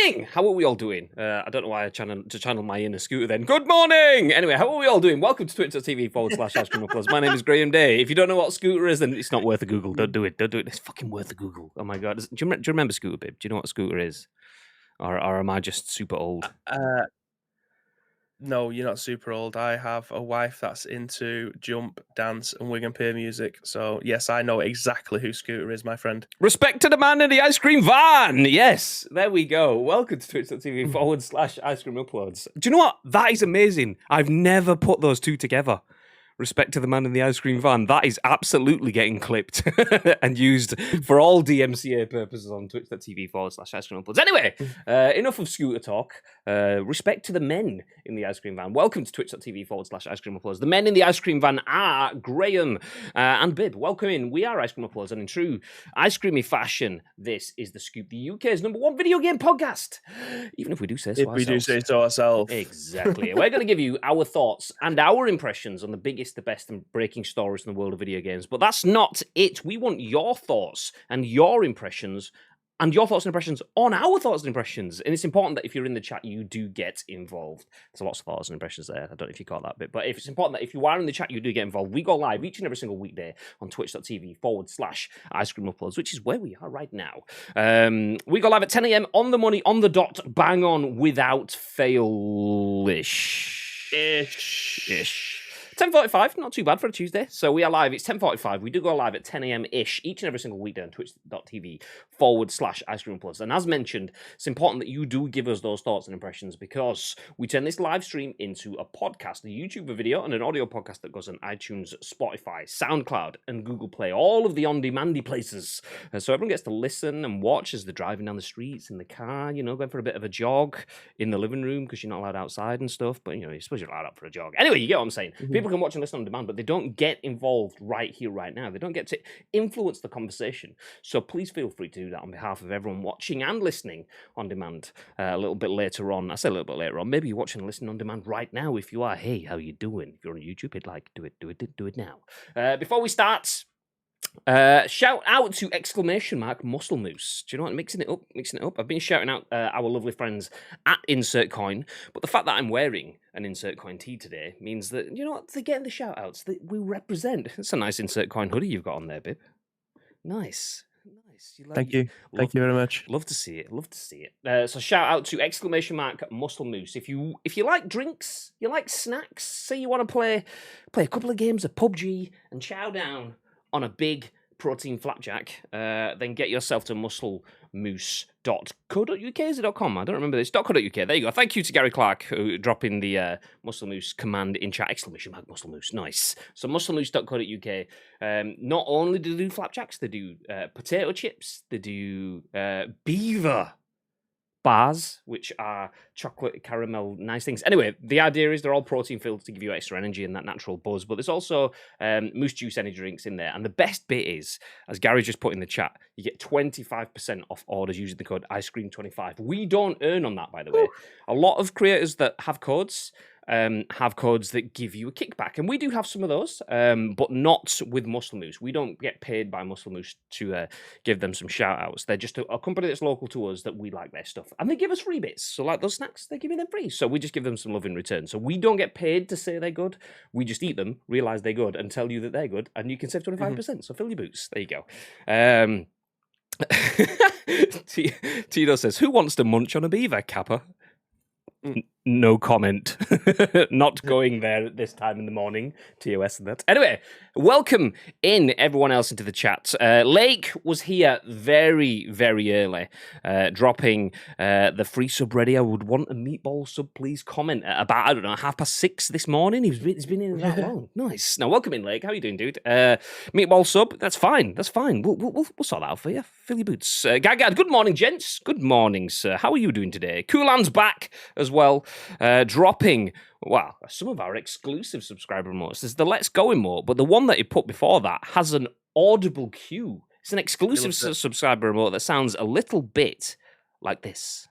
morning! How are we all doing? I don't know why I channel my inner Scooter then. Good morning! Anyway, how are we all doing? Welcome to twitch.tv/Ice Cream Uploads. My name is Graham Day. If you don't know what Scooter is, then it's not worth a Google. Don't do it. Don't do it. It's fucking worth a Google. Oh my God. Do you remember Scooter, babe? Do you know what a Scooter is? Or am I just super old? No, you're not super old. I have a wife that's into jump, dance, and wig and peer music. So, yes, I know exactly who Scooter is, my friend. Respect to the man in the ice cream van. Yes, there we go. Welcome to twitch.tv/Ice Cream Uploads. Do you know what? That is amazing. I've never put those two together. Respect to the man in the ice cream van. That is absolutely getting clipped and used for all DMCA purposes on twitch.tv/Ice Cream Uploads. Anyway, enough of Scooter talk. Respect to the men in the ice cream van. Welcome to twitch.tv/Ice Cream Uploads. The men in the ice cream van are Graham and Bib. Welcome in. We are Ice Cream Uploads, and in true ice creamy fashion, this is The Scoop, the UK's #1 video game podcast. Even if we do say so ourselves. If we do say so ourselves. Exactly. We're going to give you our thoughts and our impressions on the biggest, the best, and breaking stories in the world of video games. But that's not it. We want your thoughts and your impressions and your thoughts and impressions on our thoughts and impressions. And it's important that if you're in the chat, you do get involved. There's lots of thoughts and impressions there. I don't know if you caught that bit, but if it's important that if you are in the chat, you do get involved. We go live each and every single weekday on twitch.tv/Ice Cream Uploads, which is where we are right now. We go live at 10 a.m. on the money, on the dot, bang on, without fail-ish. Ish. 10:45, not too bad for a Tuesday. So we are live. It's 10:45. We do go live at 10 a.m.-ish each and every single weekday on twitch.tv/Ice Cream Plus. And as mentioned, it's important that you do give us those thoughts and impressions because we turn this live stream into a podcast, a YouTube video, and an audio podcast that goes on iTunes, Spotify, SoundCloud, and Google Play. All of the on-demandy places. So everyone gets to listen and watch as they're driving down the streets, in the car, going for a bit of a jog, in the living room because you're not allowed outside and stuff. But, I suppose you're allowed out for a jog. Anyway, you get what I'm saying. People can watch and listen on demand, but they don't get involved right here, right now. They don't get to influence the conversation. So please feel free to do that on behalf of everyone watching and listening on demand a little bit later on. I say a little bit later on. Maybe you're watching and listening on demand right now. If you are, hey, how you doing? If you're on YouTube, hit like, do it now. Before we start, shout out to !Muscle Moose. Do you know what? Mixing it up. I've been shouting out our lovely friends at Insert Coin, but the fact that I'm wearing an Insert Coin tee today means that, they're getting the shout outs that we represent. It's a nice Insert Coin hoodie you've got on there, Bib. Nice. Thank you. Thank you very much. Love to see it. So shout out to !Muscle Moose. If you like drinks, you like snacks, say you want to play a couple of games of PUBG and chow down on a big protein flapjack, then get yourself to musclemoose.co.uk. Is it .com? I don't remember this. .co.uk. There you go. Thank you to Gary Clark who dropping the Muscle Moose command in chat. !Muscle Moose. Nice. So musclemoose.co.uk. Not only do they do flapjacks, they do potato chips. They do beaver bars, which are chocolate caramel nice things. Anyway, the idea is they're all protein filled to give you extra energy and that natural buzz, but there's also moose juice energy drinks in there. And the best bit is, as Gary just put in the chat, you get 25% off orders using the code IceCream25. We don't earn on that, by the way. A lot of creators that have codes that give you a kickback, and we do have some of those, but not with Muscle Moose. We don't get paid by Muscle Moose to give them some shout outs. They're just a company that's local to us that we like their stuff, and they give us free bits. So like those snacks, they give me them free, so we just give them some love in return. So we don't get paid to say they're good. We just eat them, realize they're good, and tell you that they're good, and you can save 25%. So fill your boots. There you go. Tito says, who wants to munch on a beaver, Kappa? No comment. Not going there at this time in the morning. TOS and that. Anyway, welcome in everyone else into the chat. Lake was here very, very early, dropping the free sub ready. I would want a meatball sub, please. Comment at about, 6:30 this morning. He's been in that long. Nice. Now, welcome in, Lake. How are you doing, dude? Meatball sub. That's fine. We'll sort that out for you. Fill your boots. Gagad, good morning, gents. Good morning, sir. How are you doing today? Coolan's back as well. Dropping, some of our exclusive subscriber emotes. There's the Let's Go emote, but the one that he put before that has an audible cue. It's an exclusive subscriber emote that sounds a little bit like this.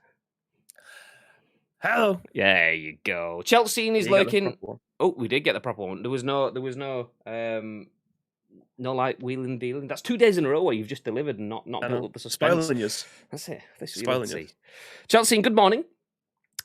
Hello. There you go. Chelsea is lurking. Oh, we did get the proper one. There was no No like wheeling dealing. That's 2 days in a row where you've just delivered and not built up the suspense. Spoiling yous. That's it. This is Spoiling see. yous. Chelsea, good morning.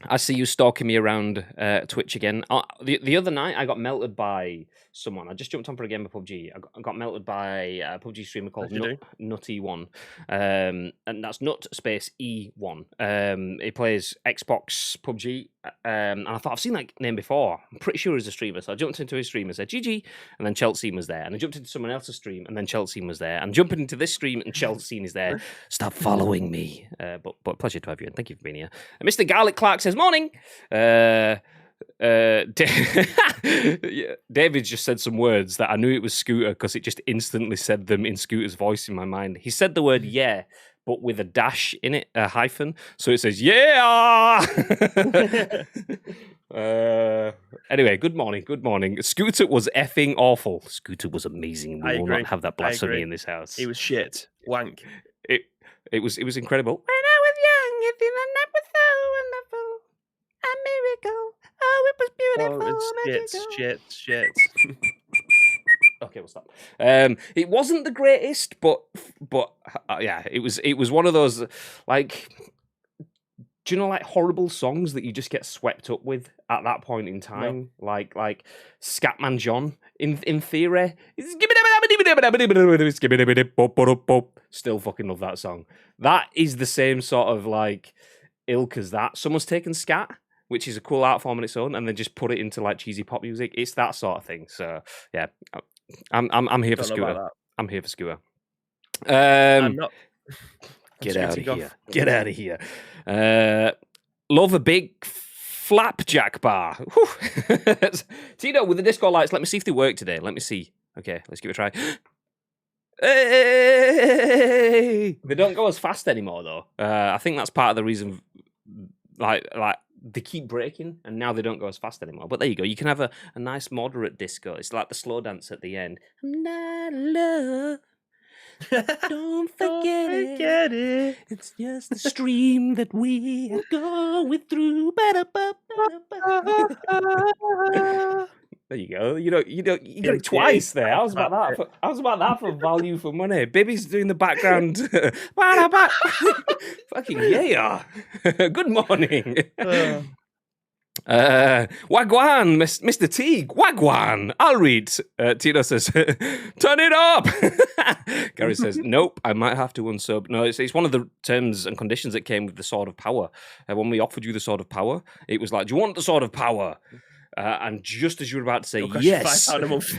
I see you stalking me around Twitch again. The other night, I got melted by someone. I just jumped on for a game of PUBG. I got melted by a PUBG streamer called Nutty1. And that's Nut space E1. He plays Xbox PUBG. And I thought, I've seen that name before. I'm pretty sure he's a streamer. So I jumped into his stream and said, GG. And then Chelsea was there. And I jumped into someone else's stream and then Chelsea was there. And jumping into this stream and Chelsea is there. Stop following me. But pleasure to have you. And thank you for being here. And Mr. Garlic Clark says, morning. David just said some words that I knew it was Scooter because it just instantly said them in Scooter's voice in my mind. He said the word yeah, but with a dash in it, a hyphen. So it says, yeah! Anyway, good morning, good morning. Scooter was effing awful. Scooter was amazing. We will not have that blasphemy in this house. He was shit. Wank. It was incredible. When I was young, if you that was so wonderful. A miracle. Oh, it was beautiful. It's shit. Okay, we'll stop. It wasn't the greatest, but yeah, it was one of those like, do you know, like horrible songs that you just get swept up with at that point in time, like Scatman John in theory. Still fucking love that song. That is the same sort of like ilk as that. Someone's taken scat, which is a cool art form on its own, and then just put it into like cheesy pop music. It's that sort of thing. So yeah, I'm here for Scooter. I'm here for Scooter. I'm not. Get out of here. Get out of here. Love a big flapjack bar. Tino, with the disco lights, let me see if they work today. Let me see. Okay, let's give it a try. Hey! They don't go as fast anymore, though. I think that's part of the reason, like they keep breaking, and now they don't go as fast anymore. But there you go. You can have a nice moderate disco. It's like the slow dance at the end. I'm not love. Don't forget it. It's just the stream that we are going through. There you go. You got it twice there. I was about that for value for money. Baby's doing the background. Fucking yeah. Good morning. Wagwan, Mr. Teague, Wagwan. I'll read. Tino says, turn it up. Gary says, nope, I might have to unsub. No, it's one of the terms and conditions that came with the Sword of Power. When we offered you the Sword of Power, it was like, do you want the Sword of Power? And just as you were about to say yes, it was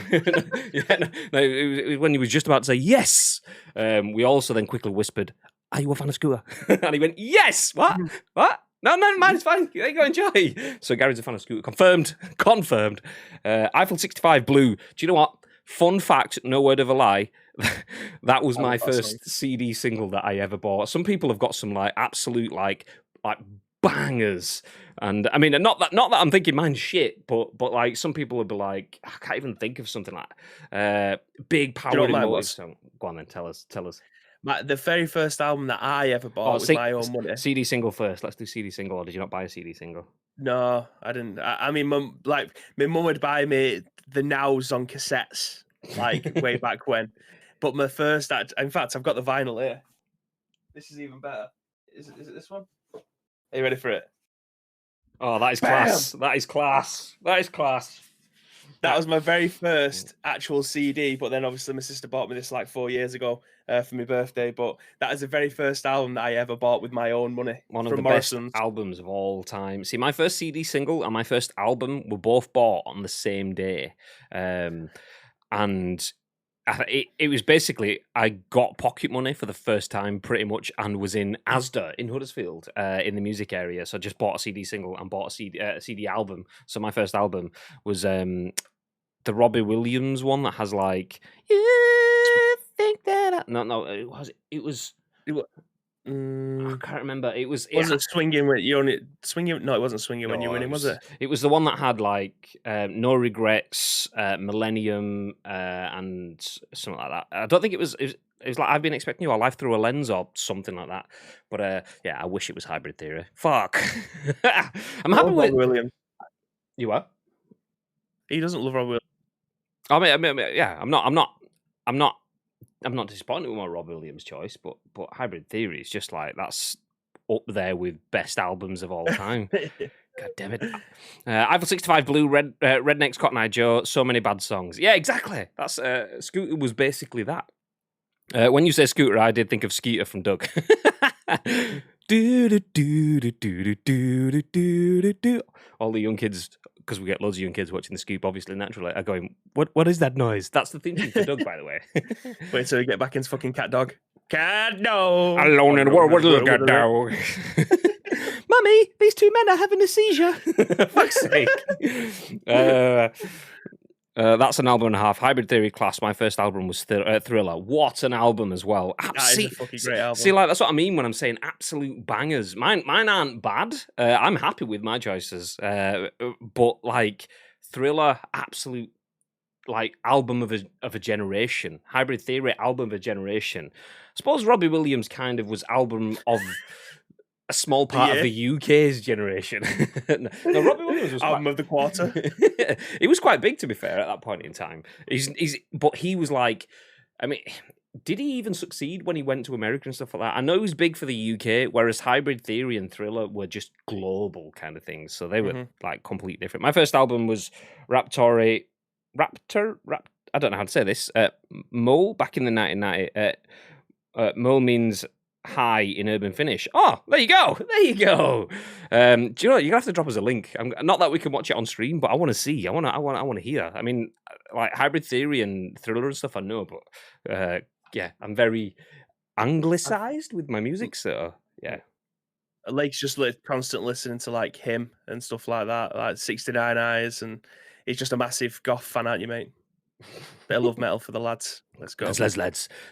when you were just about to say yes, we also then quickly whispered, are you a fan of Scooter? And he went, yes. What? No, mine is fine. There you go, enjoy. So Gary's a fan of Scooter. Confirmed. Eiffel 65 Blue. Do you know what? Fun fact, no word of a lie. That was my first CD single that I ever bought. Some people have got some like absolute like bangers, and I mean, not that I'm thinking mine's shit, but like some people would be like, I can't even think of something like Big Power Emotive song. Go on then, tell us. The very first album that I ever bought with my own money. CD single first. Let's do CD single. Or did you not buy a CD single? No, I didn't. I mean, my mum would buy me the Nows on cassettes, like way back when. But my first, in fact, I've got the vinyl here. This is even better. Is it this one? Are you ready for it? Oh, that is class. That is class. That was my very first actual CD, but then obviously my sister bought me this like 4 years ago for my birthday. But that is the very first album that I ever bought with my own money. One of the best albums of all time. See, my first CD single and my first album were both bought on the same day. And it was basically, I got pocket money for the first time pretty much and was in Asda in Huddersfield in the music area. So I just bought a CD single and bought a CD album. So my first album was the Robbie Williams one that has like, you think that... No, it was... I can't remember. It wasn't swinging when you only swinging. No, it wasn't swinging when you're winning, was it? It was the one that had like No Regrets, Millennium, and something like that. I don't think it was. It was like I've been expecting you, or Life Through a Lens, or something like that. But yeah, I wish it was Hybrid Theory. Fuck. I'm happy with Williams. You what? He doesn't love Robbie Williams. I mean, yeah, I'm not. I'm not disappointed with my Rob Williams choice, but Hybrid Theory is just like that's up there with best albums of all time. God damn it! Eiffel 65 Blue, Rednecks, Cotton Eye Joe, so many bad songs. Yeah, exactly. That's Scooter was basically that. When you say Scooter, I did think of Skeeter from Doug. Do do do do do do do do do. All the young kids, because we get loads of young kids watching the Scoop, obviously, naturally, are going, "What is that noise?" That's the theme tune for Doug, by the way. Wait till we get back into fucking Cat Dog. Cat Dog. Alone in the world, what a little dog. Mummy, these two men are having a seizure. Fuck's sake. That's an album and a half. Hybrid Theory Class. My first album was Thriller. What an album as well. That is a fucking great album. See, like that's what I mean when I'm saying absolute bangers. Mine aren't bad. I'm happy with my choices. But like Thriller, absolute like album of a generation. Hybrid Theory, album of a generation. I suppose Robbie Williams kind of was album of a small part of the UK's generation. No, Robbie Williams was album of the quarter. He was quite big, to be fair, at that point in time. But he was like, I mean, did he even succeed when he went to America and stuff like that? I know he was big for the UK, whereas Hybrid Theory and Thriller were just global kind of things. So they were like completely different. My first album was Raptor. I don't know how to say this. Mole back in the 1990s. Mole means high in Urban Finnish. Oh, there you go. There you go. Do you know what? You're gonna have to drop us a link. Not that we can watch it on stream, but I want to see. I want to hear. I mean, like Hybrid Theory and Thriller and stuff, I know, but yeah, I'm very anglicized with my music, so yeah. Lake's just constant listening to like him and stuff like that, like 69 Eyes, and he's just a massive goth fan, aren't you, mate? Bit of love metal for the lads. Let's go.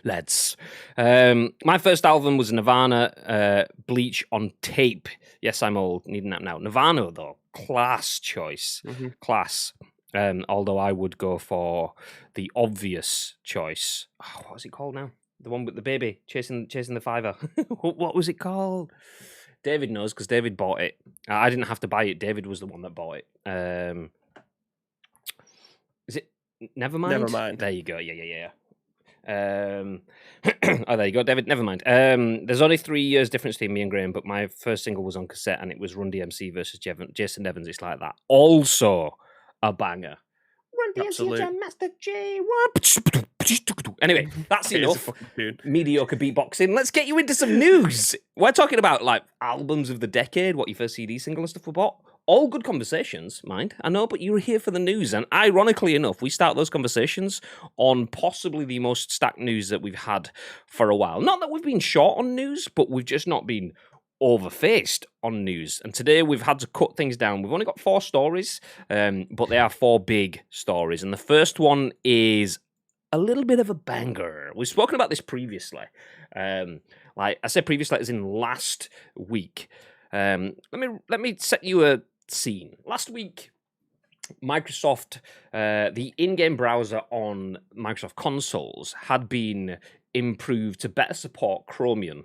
Let's. My first album was Nirvana, Bleach on tape. Yes, I'm old, needing that now. Nirvana, though, class choice. Class. Although I would go for the obvious choice. Oh, what was it called now? The one with the baby chasing the fiver. What was it called? David knows because David bought it. I didn't have to buy it. David was the one that bought it. Is it Nevermind? There you go. Yeah. Oh, there you go, David. Nevermind. There's only 3 years difference between me and Graham, but my first single was on cassette, and it was Run DMC versus Jason Evans. It's like that. Also a banger. Run DMC, Master J. Anyway, that's enough. Mediocre beatboxing. Let's get you into some news. We're talking about like albums of the decade, what your first CD single and stuff were bought. All good conversations, mind. I know, but you're here for the news. And ironically enough, we start those conversations on possibly the most stacked news that we've had for a while. Not that we've been short on news, but we've just not been overfaced on news. And today we've had to cut things down. We've only got 4 stories, but they are 4 big stories. And the first one is a little bit of a banger. We've spoken about this previously. Like I said previously, as in last week. Let me set you a scene. Last week, Microsoft, the in-game browser on Microsoft consoles had been improved to better support Chromium.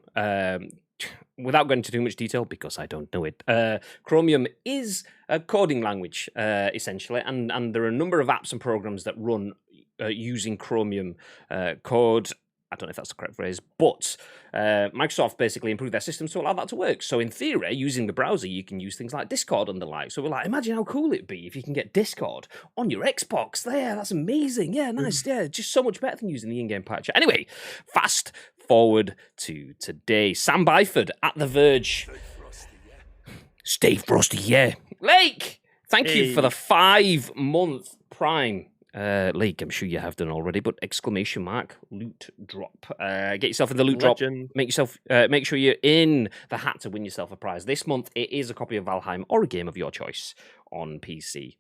Without going into too much detail, because I don't know it, Chromium is a coding language, essentially, and there are a number of apps and programs that run using Chromium code. I don't know if that's the correct phrase, but Microsoft basically improved their systems to allow that to work. So in theory, using the browser, you can use things like Discord and the like. So we're like, imagine how cool it'd be if you can get Discord on your Xbox. There, that's amazing. Yeah, nice. Yeah, just so much better than using the in-game patcher. Anyway, fast forward to today. Sam Byford at The Verge. Stay frosty, yeah. Lake, thank you for the 5-month Prime. Lake, I'm sure you have done already, but exclamation mark loot drop. Get yourself in the loot drop. Make sure you're in the hat to win yourself a prize. This month it is a copy of Valheim or a game of your choice on PC.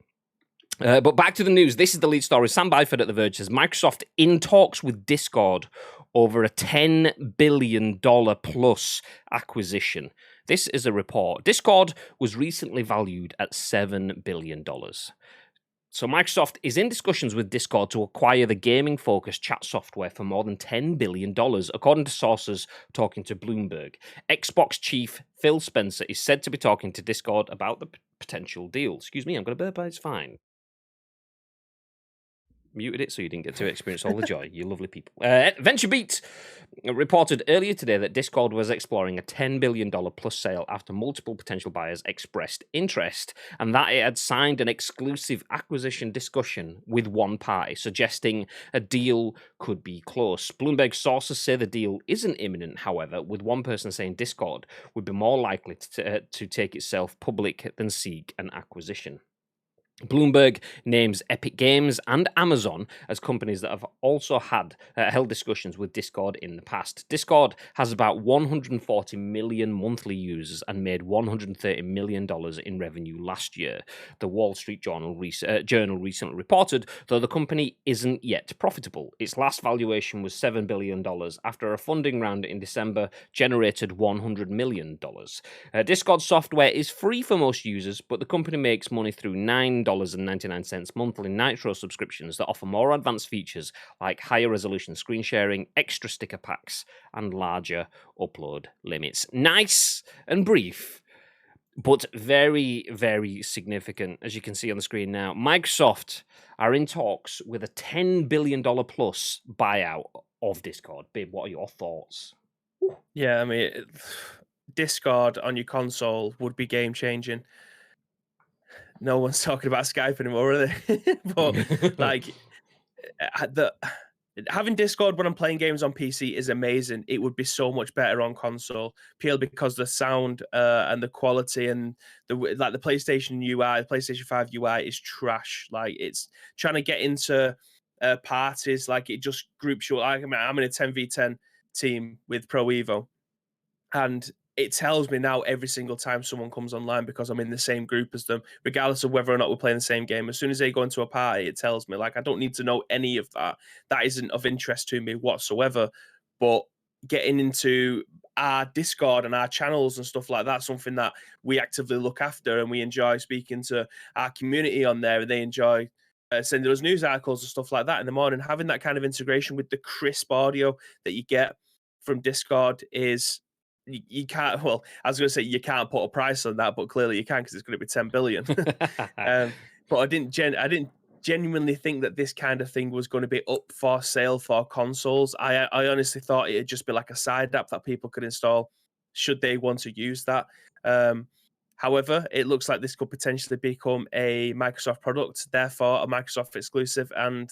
But back to the news. This is the lead story. Sam Byford at The Verge says Microsoft in talks with Discord over a $10 billion plus acquisition. This is a report. Discord was recently valued at $7 billion. So Microsoft is in discussions with Discord to acquire the gaming-focused chat software for more than $10 billion, according to sources talking to Bloomberg. Xbox chief Phil Spencer is said to be talking to Discord about the potential deal. Excuse me, I'm going to burp, but it's fine. muted it so you didn't get to experience all the joy. You lovely people. VentureBeat reported earlier today that Discord was exploring a $10 billion plus sale after multiple potential buyers expressed interest, and that it had signed an exclusive acquisition discussion with one party, suggesting a deal could be close. Bloomberg sources say the deal isn't imminent, however, with one person saying Discord would be more likely to take itself public than seek an acquisition. Bloomberg names Epic Games and Amazon as companies that have also had held discussions with Discord in the past. Discord has about 140 million monthly users and made $130 million in revenue last year. The Wall Street Journal recently reported, though the company isn't yet profitable. Its last valuation was $7 billion after a funding round in December generated $100 million. Discord software is free for most users, but the company makes money through $9.99 monthly Nitro subscriptions that offer more advanced features like higher resolution screen sharing, extra sticker packs, and larger upload limits. Nice and brief, but very, very significant, as you can see on the screen now. Microsoft are in talks with a $10 billion plus buyout of Discord. Babe, what are your thoughts? Yeah, I mean, Discord on your console would be game changing. No one's talking about Skype anymore, are they? But like having Discord when I'm playing games on PC is amazing. It would be so much better on console, purely because the sound and the quality and the PlayStation UI, the PlayStation 5 UI is trash. Like, it's trying to get into parties, like it just groups you. Like, I'm in a 10v10 team with Pro Evo, and it tells me now every single time someone comes online, because I'm in the same group as them, regardless of whether or not we're playing the same game. As soon as they go into a party, it tells me. Like, I don't need to know any of that. That isn't of interest to me whatsoever. But getting into our Discord and our channels and stuff like that, something that we actively look after, and we enjoy speaking to our community on there, and they enjoy sending us news articles and stuff like that in the morning. Having that kind of integration with the crisp audio that you get from Discord is... You can't. Well, I was going to say you can't put a price on that, but clearly you can, because it's going to be 10 billion. But I didn't genuinely think that this kind of thing was going to be up for sale for consoles. I honestly thought it'd just be like a side app that people could install should they want to use that. However, it looks like this could potentially become a Microsoft product, therefore a Microsoft exclusive, and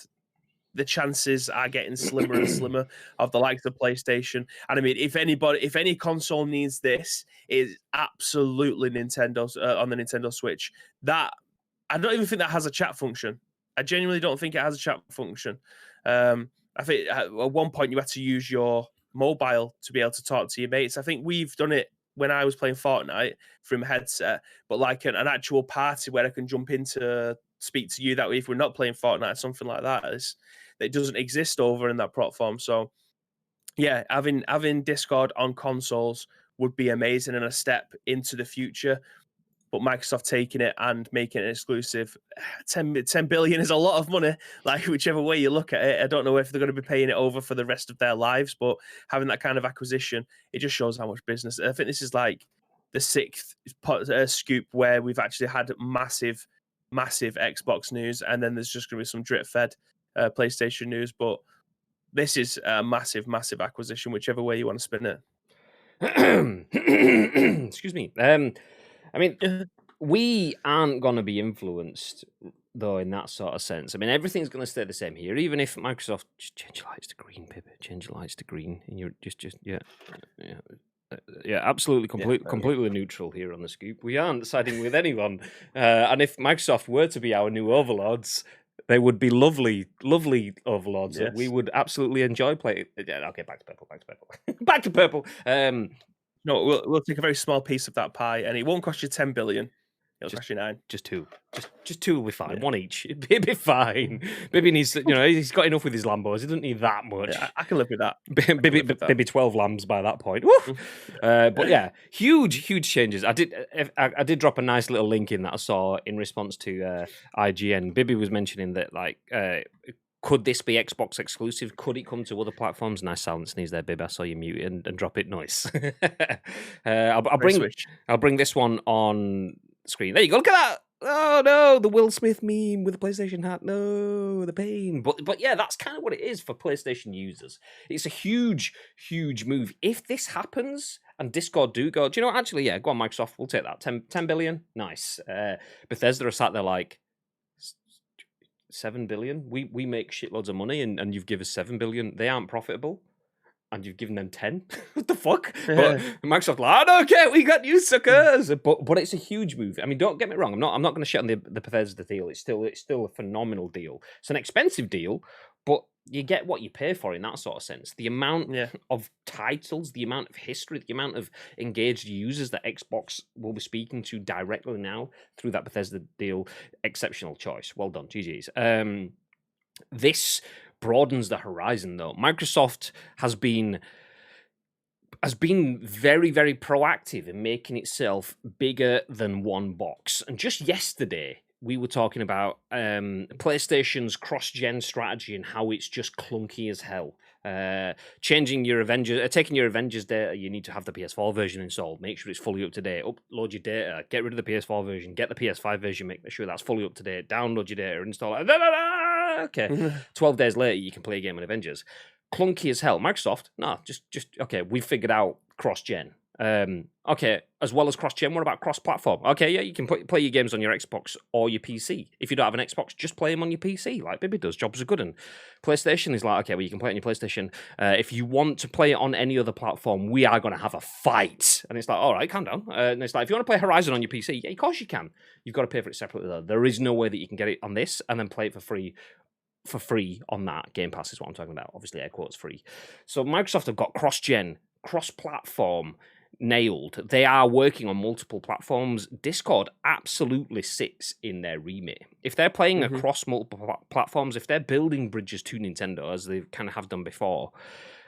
the chances are getting slimmer and slimmer of the likes of PlayStation. And I mean, if any console needs this, it's absolutely Nintendo's on the Nintendo Switch. That, I don't even think that has a chat function. I genuinely don't think it has a chat function. I think at one point you had to use your mobile to be able to talk to your mates. I think we've done it when I was playing Fortnite from a headset, but like an actual party where I can jump in to speak to you that way if we're not playing Fortnite, something like that, it doesn't exist over in that platform. So yeah, having Discord on consoles would be amazing and a step into the future. But Microsoft taking it and making it exclusive, 10 billion is a lot of money. Like, whichever way you look at it, I don't know if they're going to be paying it over for the rest of their lives, but having that kind of acquisition, it just shows how much business. I think this is like the sixth scoop where we've actually had massive Xbox news, and then there's just going to be some drip-fed PlayStation news. But this is a massive acquisition, whichever way you want to spin it. Excuse me. I mean, we aren't going to be influenced, though, in that sort of sense. I mean, everything's going to stay the same here, even if Microsoft... Just change your lights to green, Pippa. Change your lights to green. And you're yeah, absolutely, completely neutral here on the scoop. We aren't siding with anyone. And if Microsoft were to be our new overlords, they would be lovely overlords that we would absolutely enjoy playing. Okay, back to purple. Back to purple. No, we'll take a very small piece of that pie, and it won't cost you 10 billion. It'll cost you 9. Just 2. Just 2 will be fine. Yeah. 1 each. It'd be fine. Bibby needs, he's got enough with his Lambos. He doesn't need that much. Yeah, I can live with that. Maybe 12 lambs by that point. But yeah, huge changes. I did drop a nice little link in that I saw in response to IGN. Bibby was mentioning that, like, could this be Xbox exclusive? Could it come to other platforms? Nice silent sneeze there, Bib. I saw you mute and drop it. Nice. I'll bring this one on screen. There you go. Look at that. oh no, the Will Smith meme with the PlayStation hat. No, the pain. But yeah, that's kind of what it is for PlayStation users. It's a huge, huge move. If this happens and Discord do go, do you know what? Actually, yeah, go on, Microsoft. We'll take that. 10 billion. Nice. Bethesda are sat there like 7 billion. We make shitloads of money and you've given us 7 billion. They aren't profitable. And you've given them 10. What the fuck? But Microsoft like, I don't care, we got you suckers. But it's a huge move. I mean, don't get me wrong. I'm not going to shit on the Bethesda deal. It's still a phenomenal deal. It's an expensive deal, but you get what you pay for in that sort of sense. The amount of titles, the amount of history, the amount of engaged users that Xbox will be speaking to directly now through that Bethesda deal, exceptional choice. Well done, GG's. This broadens the horizon, though. Microsoft has been very, very proactive in making itself bigger than one box. And just yesterday, we were talking about PlayStation's cross-gen strategy and how it's just clunky as hell. Changing your Avengers, taking your Avengers data, you need to have the PS4 version installed. Make sure it's fully up to date. Upload your data. Get rid of the PS4 version. Get the PS5 version. Make sure that's fully up to date. Download your data. Install it. Okay. 12 days later, you can play a game in Avengers. Clunky as hell. Microsoft, no, just okay. We figured out cross-gen. Okay, as well as cross-gen, what about cross-platform? Okay, yeah, you can play your games on your Xbox or your PC. If you don't have an Xbox, just play them on your PC, like Bibby does. Jobs are good. And PlayStation is like, okay, well, you can play it on your PlayStation. If you want to play it on any other platform, we are going to have a fight. And it's like, all right, calm down. And it's like, if you want to play Horizon on your PC, yeah, of course you can. You've got to pay for it separately, though. There is no way that you can get it on this and then play it for free on that. Game Pass is what I'm talking about. Obviously, air quotes free. So Microsoft have got cross-gen, cross-platform nailed. They are working on multiple platforms. Discord absolutely sits in their remit. If they're playing across multiple platforms, if they're building bridges to Nintendo, as they kind of have done before,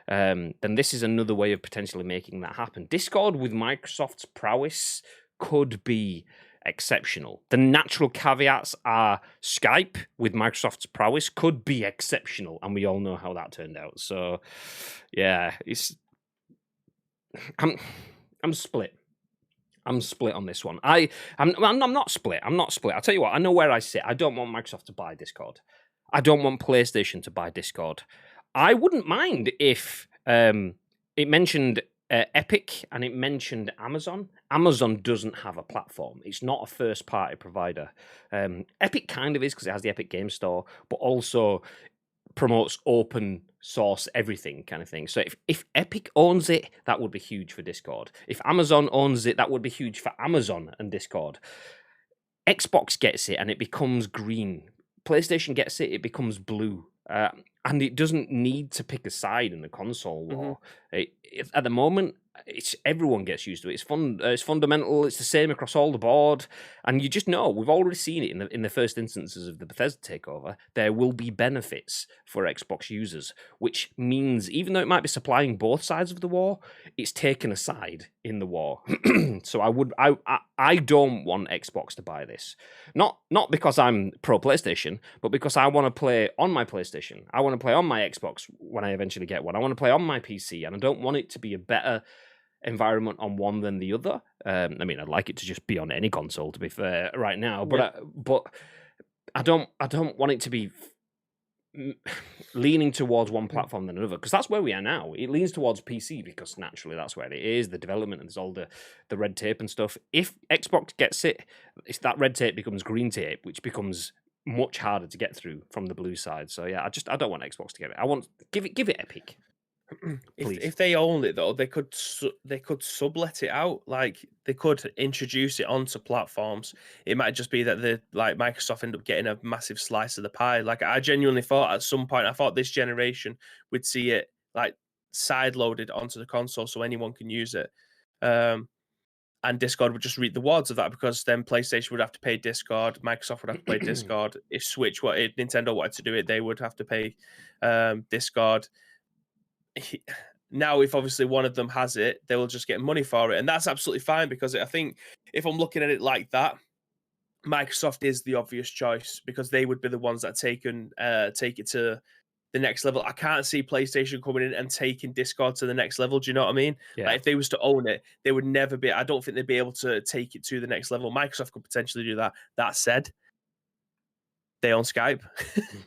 then this is another way of potentially making that happen. Discord with Microsoft's prowess could be exceptional. The natural caveats are Skype with Microsoft's prowess could be exceptional, and we all know how that turned out. So, yeah, I'm split. I'm split on this one. I'm not split. I'm not split. I'll tell you what. I know where I sit. I don't want Microsoft to buy Discord. I don't want PlayStation to buy Discord. I wouldn't mind if it mentioned Epic and it mentioned Amazon. Amazon doesn't have a platform. It's not a first-party provider. Epic kind of is because it has the Epic Game Store, but also promotes open source everything kind of thing. So if Epic owns it, that would be huge for Discord. If Amazon owns it, that would be huge for Amazon and Discord. Xbox gets it and it becomes green. PlayStation gets it, it becomes blue. And it doesn't need to pick a side in the console war. At the moment, everyone gets used to it. It's fun. It's fundamental. It's the same across all the board, and you just know we've already seen it in the first instances of the Bethesda takeover. There will be benefits for Xbox users, which means even though it might be supplying both sides of the war, it's taken a side in the war. So I don't want Xbox to buy this, not because I'm pro PlayStation, but because I want to play on my PlayStation. I want to play on my Xbox when I eventually get one. I want to play on my PC, and I don't want it to be a better environment on one than the other. I mean, I'd like it to just be on any console, to be fair, right now. But I don't want it to be leaning towards one platform than another, because that's where we are now. It leans towards PC because naturally that's where it is. The development and there's all the red tape and stuff. If Xbox gets it, it's that red tape becomes green tape, which becomes much harder to get through from the blue side. So yeah, I don't want Xbox to get it. I want give it Epic. If they own it though, they could sublet it out. Like they could introduce it onto platforms. It might just be that Microsoft end up getting a massive slice of the pie. Like I genuinely thought at some point, I thought this generation would see it like side loaded onto the console so anyone can use it. And Discord would just reap the rewards of that, because then PlayStation would have to pay Discord, Microsoft would have to pay Discord. If Nintendo wanted to do it, they would have to pay Discord. Now, if obviously one of them has it, they will just get money for it, and that's absolutely fine, because I think if I'm looking at it like that, Microsoft is the obvious choice, because they would be the ones that take it to the next level. I can't see PlayStation coming in and taking Discord to the next level. Do you know what I mean? Yeah. Like if they was to own it, they would never be. I don't think they'd be able to take it to the next level. Microsoft could potentially do that. That said, they own Skype,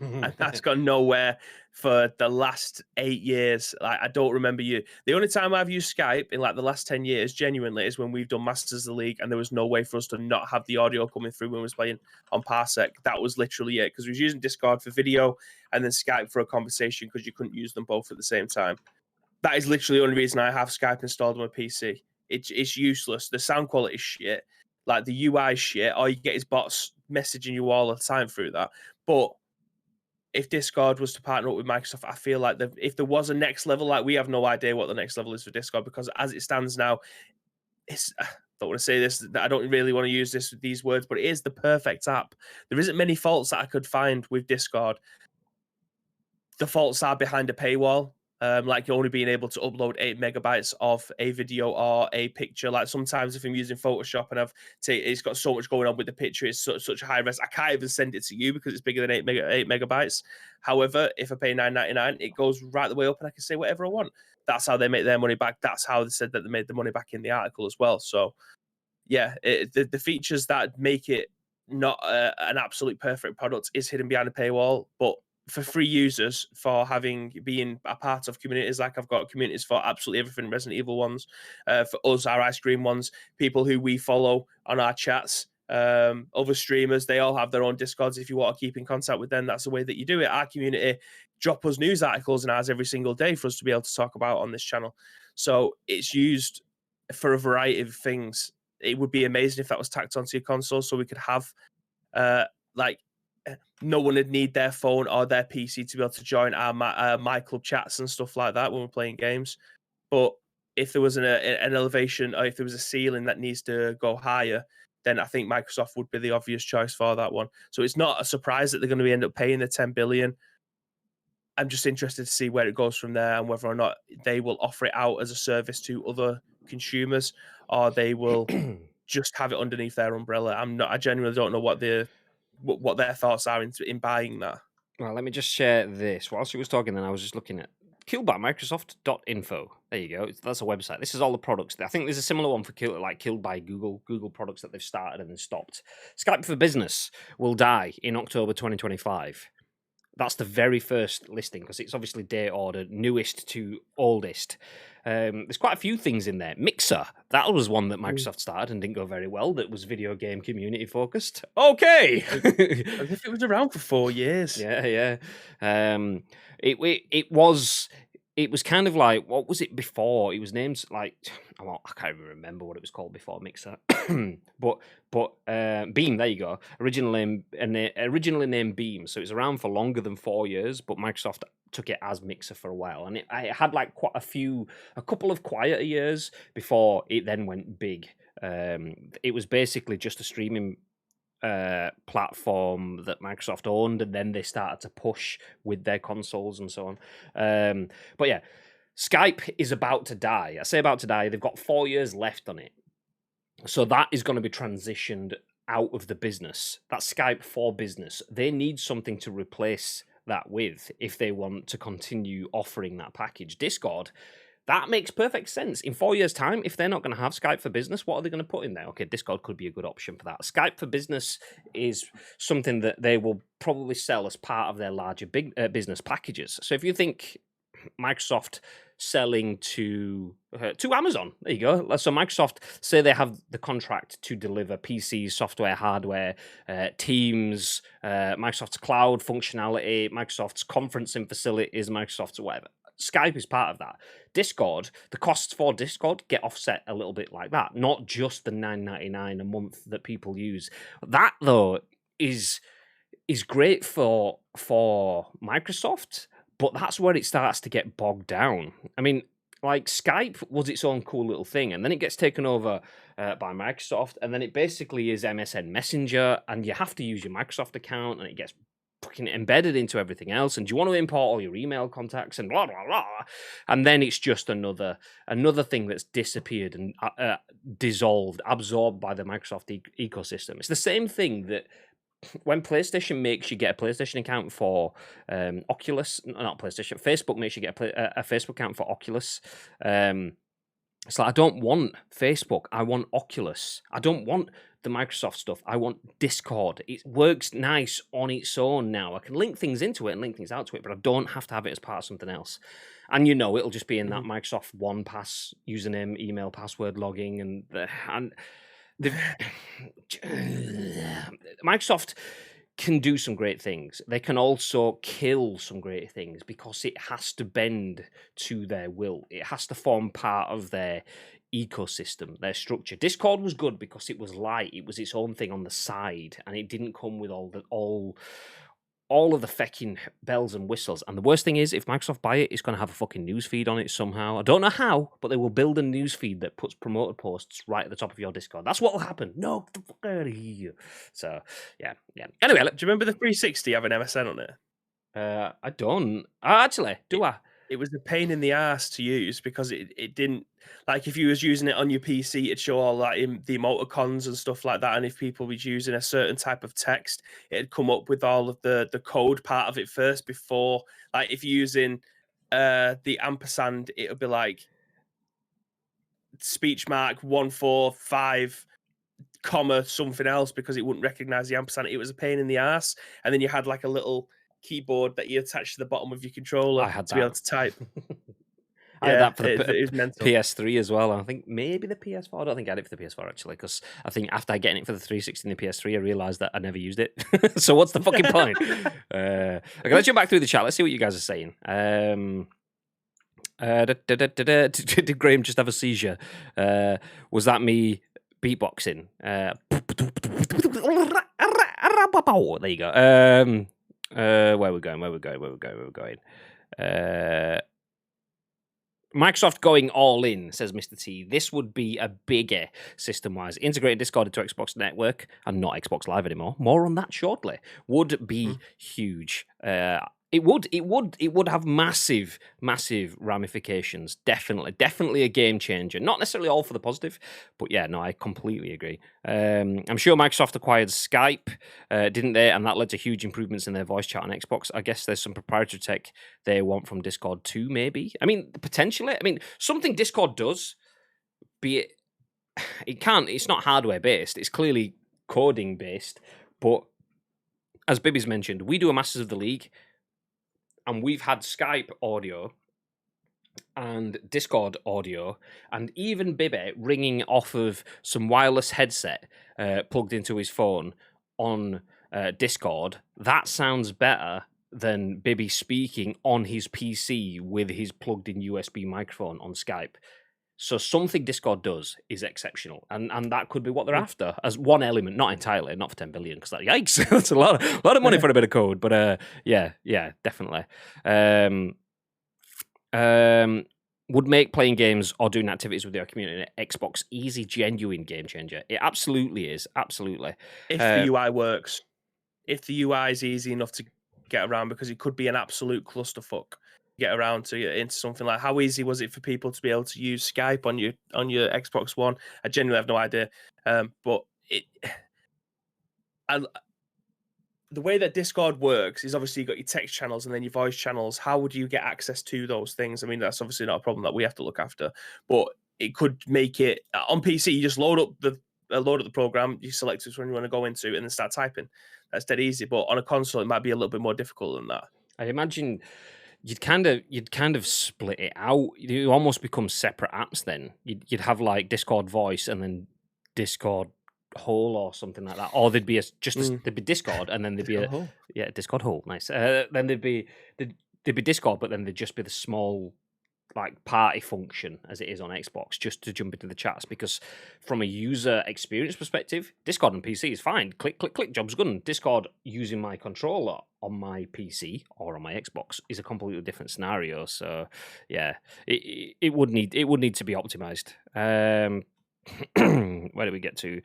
and that's gone nowhere for the last 8 years. Like I don't remember you. The only time I've used Skype in like the last 10 years, genuinely, is when we've done Masters of the League, and there was no way for us to not have the audio coming through when we was playing on Parsec. That was literally it, because we was using Discord for video and then Skype for a conversation, because you couldn't use them both at the same time. That is literally the only reason I have Skype installed on my PC. It's useless. The sound quality is shit. Like the UI is shit. All you get is bots messaging you all the time through that. But if Discord was to partner up with Microsoft, I feel like if there was a next level, like we have no idea what the next level is for Discord, because as it stands now, I don't want to say this, I don't really want to use these words, but it is the perfect app. There isn't many faults that I could find with Discord. The faults are behind a paywall. Like only being able to upload 8 megabytes of a video or a picture. Like sometimes if I'm using Photoshop and it's got so much going on with the picture, it's such a high res, I can't even send it to you because it's bigger than 8 megabytes. However, if I pay $9.99, it goes right the way up and I can say whatever I want. That's how they make their money back. That's how they said that they made the money back in the article as well. So yeah, the features that make it not an absolute perfect product is hidden behind a paywall, but for free users, for being a part of communities, like I've got communities for absolutely everything, Resident Evil ones, for us, our ice cream ones, people who we follow on our chats, other streamers, they all have their own Discords. If you want to keep in contact with them, that's the way that you do it. Our community drop us news articles and ours every single day for us to be able to talk about on this channel. So it's used for a variety of things. It would be amazing if that was tacked onto your console, so we could have no one would need their phone or their PC to be able to join our my club chats and stuff like that when we're playing games. But if there was an elevation, or if there was a ceiling that needs to go higher, then I think Microsoft would be the obvious choice for that one. So it's not a surprise that they're going to end up paying the 10 billion. I'm just interested to see where it goes from there, and whether or not they will offer it out as a service to other consumers, or they will just have it underneath their umbrella. I genuinely don't know what their thoughts are in buying that. Well, let me just share this. Whilst he was talking, then I was just looking at killedbymicrosoft.info. There you go. That's a website. This is all the products. I think there's a similar one for killed by Google products that they've started and then stopped. Skype for Business will die in October 2025. That's the very first listing, because it's obviously date ordered, newest to oldest. There's quite a few things in there. Mixer, that was one that Microsoft started and didn't go very well. That was video game community focused. Okay, as if it was around for 4 years. Yeah. It was kind of like, what was it before? It was named like, I can't even remember what it was called before Mixer. but Beam, there you go. Originally named Beam, so it's around for longer than 4 years. But Microsoft took it as Mixer for a while, and it had like a couple of quieter years before it then went big. It was basically just a streaming platform that Microsoft owned, and then they started to push with their consoles and so on. But yeah, Skype is about to die. I say about to die. They've got 4 years left on it. So that is going to be transitioned out of the business. That's Skype for Business. They need something to replace that with if they want to continue offering that package. Discord, that makes perfect sense. In 4 years' time, if they're not going to have Skype for Business, what are they going to put in there? Okay, Discord could be a good option for that. Skype for Business is something that they will probably sell as part of their larger business packages. So if you think Microsoft selling to Amazon, there you go. So Microsoft, say they have the contract to deliver PCs, software, hardware, Teams, Microsoft's cloud functionality, Microsoft's conferencing facilities, Microsoft's whatever. Skype is part of that. Discord, the costs for Discord get offset a little bit like that, not just the $9.99 a month that people use. That though is great for Microsoft, but that's where it starts to get bogged down. I mean, like Skype was its own cool little thing, and then it gets taken over by Microsoft, and then it basically is MSN Messenger, and you have to use your Microsoft account, and it gets fucking embedded into everything else. And do you want to import all your email contacts and blah blah blah? And then it's just another thing that's disappeared and dissolved, absorbed by the Microsoft ecosystem. It's the same thing that when PlayStation makes you get a PlayStation account for Oculus, not PlayStation, Facebook makes you get a Facebook account for Oculus. It's like, I don't want Facebook. I want Oculus. I don't want the Microsoft stuff. I want Discord. It works nice on its own now. I can link things into it and link things out to it, but I don't have to have it as part of something else. And it'll just be in that Microsoft OnePass username, email, password logging, and Microsoft can do some great things. They can also kill some great things because it has to bend to their will. It has to form part of their ecosystem, their structure. Discord was good because it was light. It was its own thing on the side, and it didn't come with all of the fecking bells and whistles. And the worst thing is, if Microsoft buy it, it's going to have a fucking news feed on it somehow. I don't know how, but they will build a news feed that puts promoted posts right at the top of your Discord. That's what will happen. No, get the fuck out of here. So, yeah. Anyway, do you remember the 360 having MSN on it? I don't. Actually, do I? It was a pain in the ass to use because it didn't, like, if you was using it on your PC, it'd show all like the emoticons and stuff like that. And if people was using a certain type of text, it'd come up with all of the code part of it first before, like, if you're using the ampersand, it would be like speech mark 145 comma something else because it wouldn't recognize the ampersand. It was a pain in the ass. And then you had like a little keyboard that you attached to the bottom of your controller to be able to type. I had that for it the was mental. PS3 as well. I think maybe the PS4. I don't think I had it for the PS4 actually, because I think after getting it for the 360 and the PS3, I realised that I never used it. So what's the fucking point? Okay, let's jump back through the chat. Let's see what you guys are saying. Did Graham just have a seizure? Was that me beatboxing? There you go. Where we're going. Microsoft going all in, says Mr. T. This would be a bigger system-wise. Integrating Discord into Xbox Network and not Xbox Live anymore. More on that shortly. Would be huge. It would have massive ramifications. Definitely a game changer. Not necessarily all for the positive, but yeah, no, I completely agree. I'm sure Microsoft acquired Skype, didn't they? And that led to huge improvements in their voice chat on Xbox. I guess there's some proprietary tech they want from Discord too, maybe. I mean, potentially. I mean, something Discord does, be it, it's not hardware based. It's clearly coding based. But as Bibby's mentioned, we do a Masters of the League. And we've had Skype audio and Discord audio, and even Bibby ringing off of some wireless headset plugged into his phone on Discord. That sounds better than Bibby speaking on his PC with his plugged-in USB microphone on Skype. So something Discord does is exceptional, and that could be what they're after as one element, not entirely, not for 10 billion, because yikes, that's a lot of money for a bit of code. But yeah, definitely. Would make playing games or doing activities with your community an Xbox easy, genuine game changer. It absolutely is, absolutely. If the UI works, if the UI is easy enough to get around, because it could be an absolute clusterfuck. Get around to into something like, how easy was it for people to be able to use Skype on your Xbox One? I genuinely have no idea. But the way that Discord works is obviously you've got your text channels and then your voice channels. How would you get access to those things? I mean, that's obviously not a problem that we have to look after, but it could make it on PC. You just load up the program, you select which one you want to go into, and then start typing. That's dead easy. But on a console, it might be a little bit more difficult than that. I imagine you'd kind of split it out. You almost become separate apps. Then you'd have like Discord voice and then Discord whole or something like that, or there'd be there'd be Discord and then there'd be Discord whole. Nice. Then there'd be Discord, but then there'd just be the small like party function as it is on Xbox, just to jump into the chats, because from a user experience perspective, Discord on PC is fine. Click, job's good. And Discord using my controller on my PC or on my Xbox is a completely different scenario. So yeah, it would need to be optimized. Where do we get to?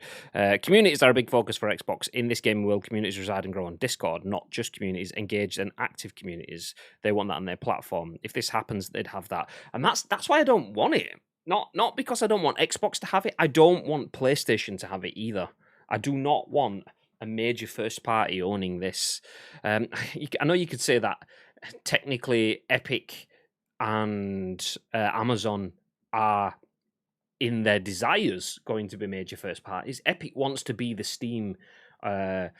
Communities are a big focus for Xbox. In this gaming world, communities reside and grow on Discord, not just communities, engaged and active communities. They want that on their platform. If this happens, they'd have that. And that's why I don't want it. Not because I don't want Xbox to have it. I don't want PlayStation to have it either. I do not want a major first party owning this. I know you could say that technically Epic and Amazon are in their desires going to be major first parties. Epic wants to be the Steam not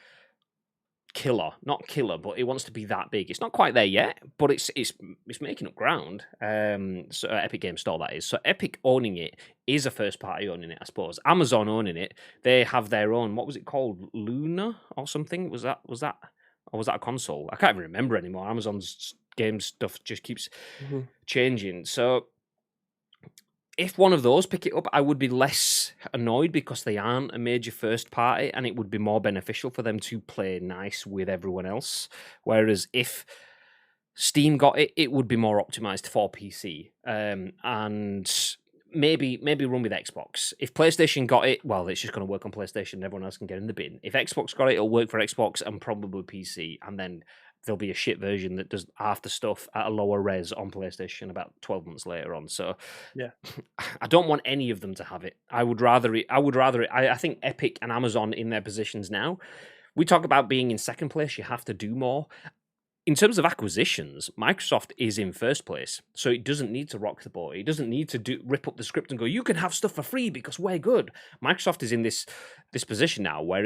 killer, but it wants to be that big. It's not quite there yet, but it's making up ground. So Epic Game Store, that is. So Epic owning it is a first party owning it, I suppose. Amazon owning it, they have their own. What was it called? Luna or something? Was that or was that a console? I can't even remember anymore. Amazon's game stuff just keeps changing. So if one of those pick it up, I would be less annoyed because they aren't a major first party, and it would be more beneficial for them to play nice with everyone else. Whereas if Steam got it, it would be more optimized for PC, and maybe run with Xbox. If PlayStation got it, well, it's just going to work on PlayStation and everyone else can get in the bin. If Xbox got it, it'll work for Xbox and probably PC, and then there'll be a shit version that does half the stuff at a lower res on PlayStation about 12 months later on. So yeah, I don't want any of them to have it. I would rather I think Epic and Amazon in their positions now. We talk about being in second place, you have to do more. In terms of acquisitions, Microsoft is in first place, so it doesn't need to rock the boat. It doesn't need to rip up the script and go, you can have stuff for free because we're good. Microsoft is in this position now where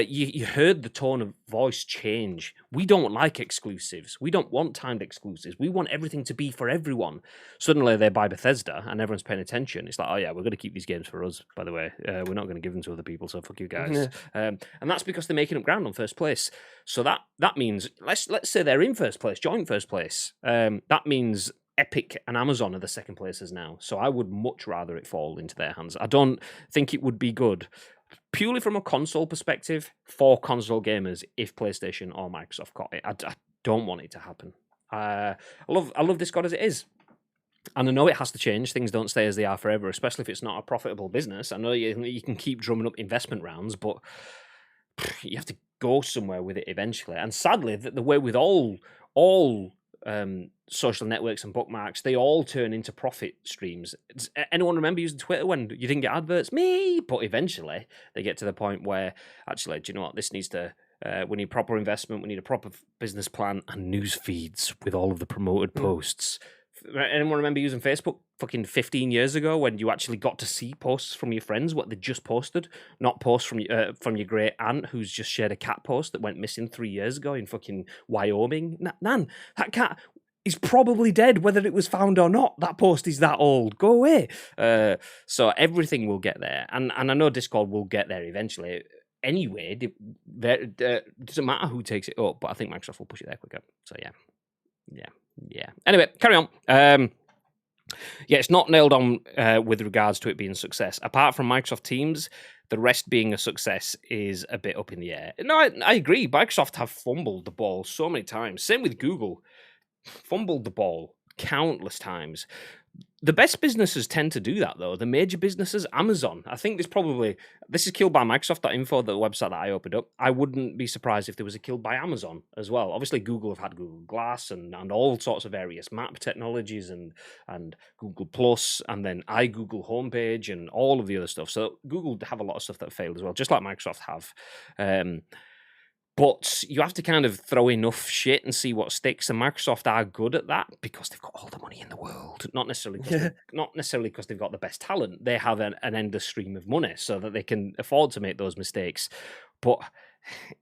you heard the tone of voice change. We don't like exclusives. We don't want timed exclusives. We want everything to be for everyone. Suddenly they buy Bethesda and everyone's paying attention. It's like, oh yeah, we're going to keep these games for us, by the way. We're not going to give them to other people, so fuck you guys. And that's because they're making up ground on first place. So that means, let's say they're in first place, joint first place. That means Epic and Amazon are the second places now. So I would much rather it fall into their hands. I don't think it would be good, purely from a console perspective, for console gamers if PlayStation or Microsoft got it. I don't want it to happen. I love Discord as it is. And I know it has to change. Things don't stay as they are forever, especially if it's not a profitable business. I know you can keep drumming up investment rounds, but you have to go somewhere with it eventually. And sadly, the way with all social networks and bookmarks, they all turn into profit streams. Does anyone remember using Twitter when you didn't get adverts? Me! But eventually, they get to the point where, actually, do you know what? This needs to... we need proper investment, we need a proper business plan, and news feeds with all of the promoted posts. Anyone remember using Facebook fucking 15 years ago when you actually got to see posts from your friends, what they just posted, not posts from your great aunt who's just shared a cat post that went missing 3 years ago in fucking Wyoming? Nan, that cat is probably dead, whether it was found or not. That post is that old. Go away. So everything will get there. And I know Discord will get there eventually. Anyway, it doesn't matter who takes it up, but I think Microsoft will push it there quicker. So yeah. Anyway, carry on. Yeah, it's not nailed on with regards to it being a success. Apart from Microsoft Teams, the rest being a success is a bit up in the air. No, I agree. Microsoft have fumbled the ball so many times. Same with Google. Fumbled the ball countless times. The best businesses tend to do that, though. The major businesses, Amazon. I think this is killed by Microsoft.info, the website that I opened up. I wouldn't be surprised if there was a killed by Amazon as well. Obviously, Google have had Google Glass and all sorts of various map technologies and Google Plus, and then iGoogle homepage and all of the other stuff. So Google have a lot of stuff that failed as well, just like Microsoft have. But you have to kind of throw enough shit and see what sticks. And Microsoft are good at that because they've got all the money in the world. Not necessarily because they've got the best talent. They have an endless stream of money so that they can afford to make those mistakes. But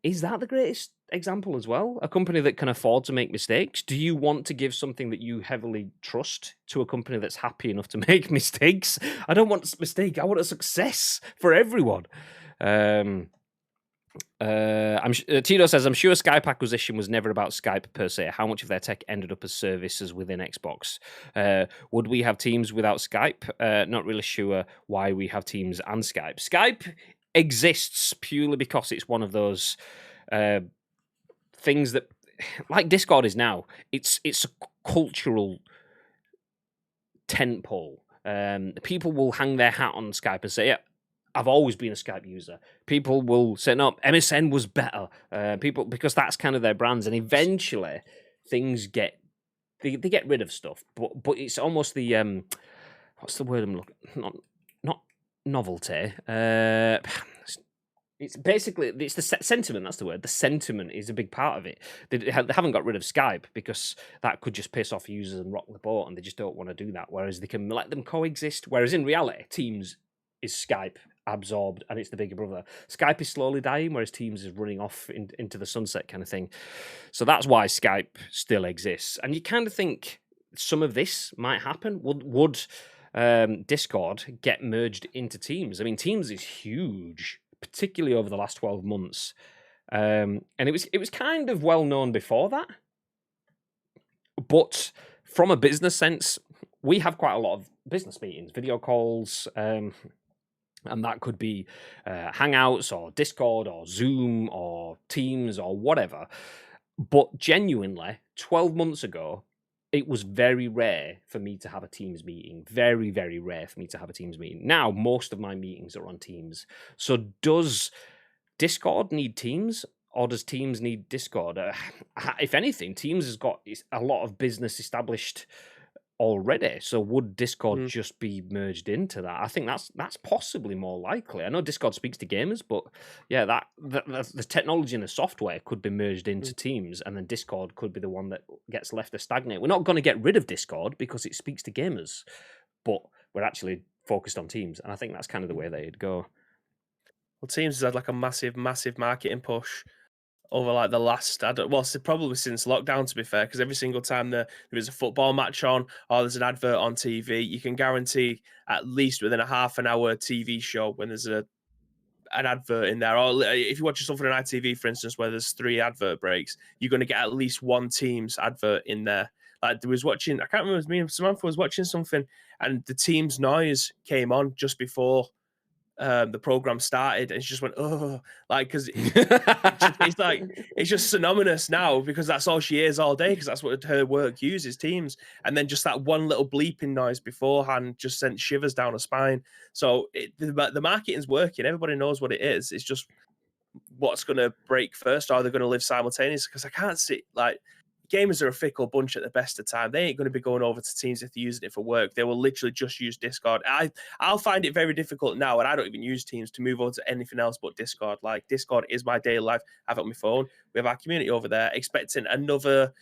is that the greatest example as well? A company that can afford to make mistakes? Do you want to give something that you heavily trust to a company that's happy enough to make mistakes? I don't want a mistake. I want a success for everyone. Tito says, I'm sure Skype acquisition was never about Skype per se. How much of their tech ended up as services within Xbox? Would we have Teams without Skype? Not really sure why we have Teams and Skype. Skype exists purely because it's one of those things that, like Discord is now, it's a cultural tentpole. People will hang their hat on Skype and say, yeah, I've always been a Skype user. People will say, no, MSN was better. Because that's kind of their brands. And eventually things they get rid of stuff. But it's almost the, what's the word I'm looking, not novelty. It's basically the sentiment. That's the word. The sentiment is a big part of it. They haven't got rid of Skype because that could just piss off users and rock the boat, and they just don't want to do that. Whereas they can let them coexist. Whereas in reality, Teams is Skype absorbed, and it's the bigger brother. Skype is slowly dying, whereas Teams is running off into the sunset kind of thing. So that's why Skype still exists. And you kind of think some of this might happen. Would Discord get merged into Teams? I mean, Teams is huge, particularly over the last 12 months. And it was kind of well known before that. But from a business sense, we have quite a lot of business meetings, video calls, and that could be Hangouts or Discord or Zoom or Teams or whatever. But genuinely, 12 months ago, it was very rare for me to have a Teams meeting. Very, very rare for me to have a Teams meeting. Now, most of my meetings are on Teams. So does Discord need Teams, or does Teams need Discord? If anything, Teams has got a lot of business established already. So would Discord just be merged into that? I think that's possibly more likely. I know Discord speaks to gamers, but yeah, the technology and the software could be merged into Teams, and then Discord could be the one that gets left to stagnate. We're not going to get rid of Discord because it speaks to gamers, but we're actually focused on Teams, and I think that's kind of the way they'd go. Well, Teams has had like a massive marketing push over like the last, probably since lockdown, to be fair, because every single time there is a football match on or there's an advert on TV, you can guarantee at least within a half an hour TV show when there's an advert in there, or if you watch something on ITV, for instance, where there's 3 advert breaks, you're going to get at least one Teams advert in there. Like there was watching, I can't remember, it was me and Samantha was watching something, and the Teams noise came on just before the program started, and she just went, oh, like, because it's like it's just synonymous now, because that's all she hears all day, because that's what her work uses, Teams. And then just that one little bleeping noise beforehand just sent shivers down her spine. So the marketing's working, everybody knows what it is. It's just what's going to break first. Are they going to live simultaneously? Because I can't see, like, gamers are a fickle bunch at the best of time. They ain't going to be going over to Teams if they're using it for work. They will literally just use Discord. I'll find it very difficult now, and I don't even use Teams, to move on to anything else but Discord. Like, Discord is my daily life. I have it on my phone. We have our community over there, expecting another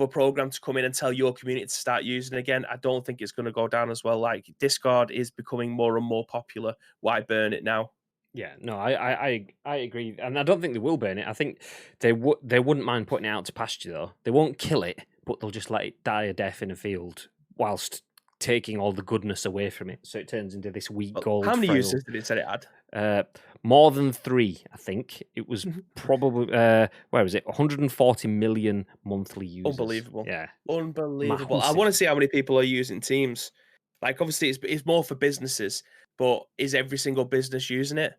program to come in and tell your community to start using it again. I don't think it's going to go down as well. Like, Discord is becoming more and more popular. Why burn it now? Yeah, no, I agree, and I don't think they will burn it. I think they wouldn't mind putting it out to pasture, though. They won't kill it, but they'll just let it die a death in a field whilst taking all the goodness away from it, so it turns into this weak gold. How many frail. users did it say it had? More than 3, I think. It was probably where was it? 140 million monthly users. Unbelievable. Yeah, unbelievable. Massive. I want to see how many people are using Teams. Like, obviously, it's more for businesses, but is every single business using it?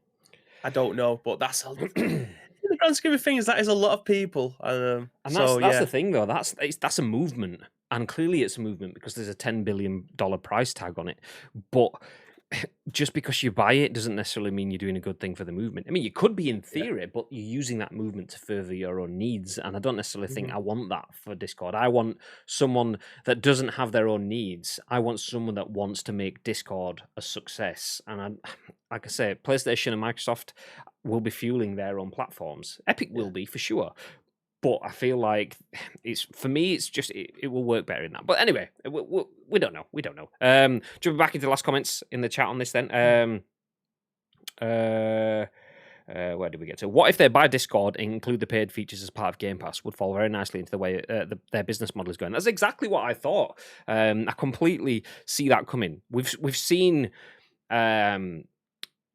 I don't know, but that's in the grand scheme of things, that is a lot of people. And that's the thing, though. That's a movement, and clearly it's a movement because there's a $10 billion price tag on it. But just because you buy it doesn't necessarily mean you're doing a good thing for the movement. I mean, you could be in theory, but you're using that movement to further your own needs. And I don't necessarily think I want that for Discord. I want someone that doesn't have their own needs. I want someone that wants to make Discord a success. And like I say, PlayStation and Microsoft will be fueling their own platforms. Epic will be, for sure. But I feel like for me, it's just it will work better in that. But anyway, we don't know. We don't know. Jumping back into the last comments in the chat on this, then. Where did we get to? What if they buy Discord and include the paid features as part of Game Pass? Would fall very nicely into the way their business model is going. That's exactly what I thought. I completely see that coming. We've seen.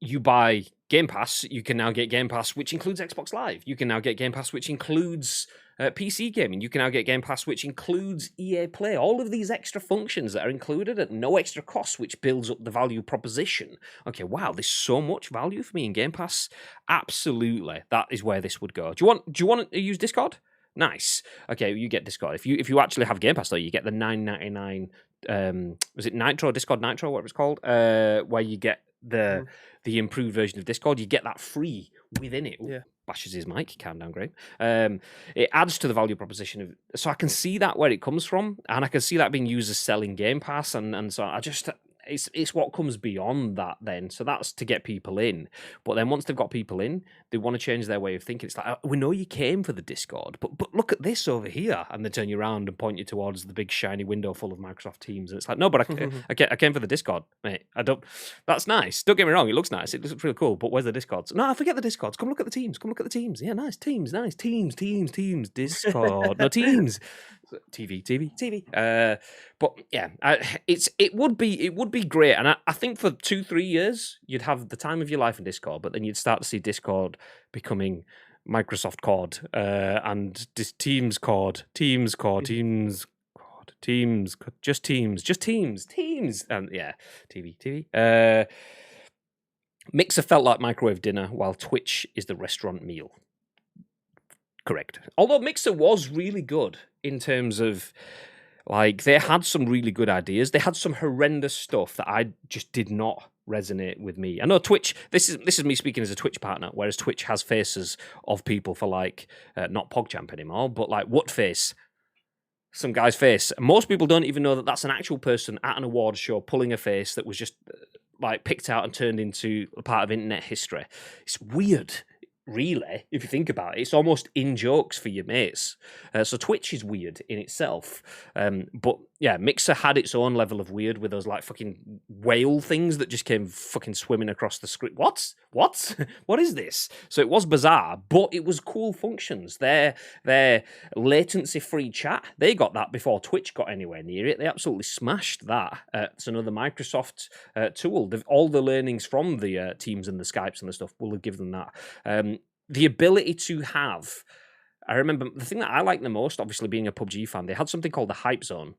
You buy Game Pass, you can now get Game Pass, which includes Xbox Live. You can now get Game Pass, which includes PC gaming. You can now get Game Pass, which includes EA Play. All of these extra functions that are included at no extra cost, which builds up the value proposition. Okay, wow, there's so much value for me in Game Pass. Absolutely, that is where this would go. Do you want to use Discord? Nice. Okay, you get Discord. If you actually have Game Pass, though, you get the $9.99. Was it Nitro, Discord Nitro, whatever it's called, where you get the improved version of Discord. You get that free within it. Yeah. Bashes his mic. Calm down, great. It adds to the value proposition of. So I can see that where it comes from, and I can see that being used as selling Game Pass, and so I just it's what comes beyond that then. So that's to get people in. But then once they've got people in, they want to change their way of thinking. It's like, we know you came for the Discord, but look at this over here. And they turn you around and point you towards the big shiny window full of Microsoft Teams. And it's like, no, but I came for the Discord, mate. That's nice. Don't get me wrong. It looks nice. It looks really cool. But where's the Discords? No, forget the Discords. Come look at the Teams. Come look at the Teams. Yeah, nice. Teams, nice. Teams. Discord. No, Teams. TV. But yeah, it would be great, and I think for 2-3 years you'd have the time of your life in Discord, but then you'd start to see Discord becoming Microsoft Cord and Teams Cord, just Teams, and yeah, TV. Mixer felt like microwave dinner, while Twitch is the restaurant meal. Correct. Although Mixer was really good in terms of, like, they had some really good ideas. They had some horrendous stuff that I just did not resonate with me. I know Twitch, this is me speaking as a Twitch partner, whereas Twitch has faces of people for, like, not PogChamp anymore, but like Whatface, some guy's face. Most people don't even know that that's an actual person at an awards show pulling a face that was just like picked out and turned into a part of internet history. It's weird. Really, if you think about it, it's almost in jokes for your mates. So Twitch is weird in itself. But yeah, Mixer had its own level of weird with those like fucking whale things that just came fucking swimming across the screen. What? What is this? So it was bizarre, but it was cool functions. Their latency-free chat, they got that before Twitch got anywhere near it. They absolutely smashed that. It's another Microsoft tool. All the learnings from the Teams and the Skypes and the stuff will give them that. The ability to have, I remember the thing that I like the most, obviously being a PUBG fan, they had something called the Hype Zone.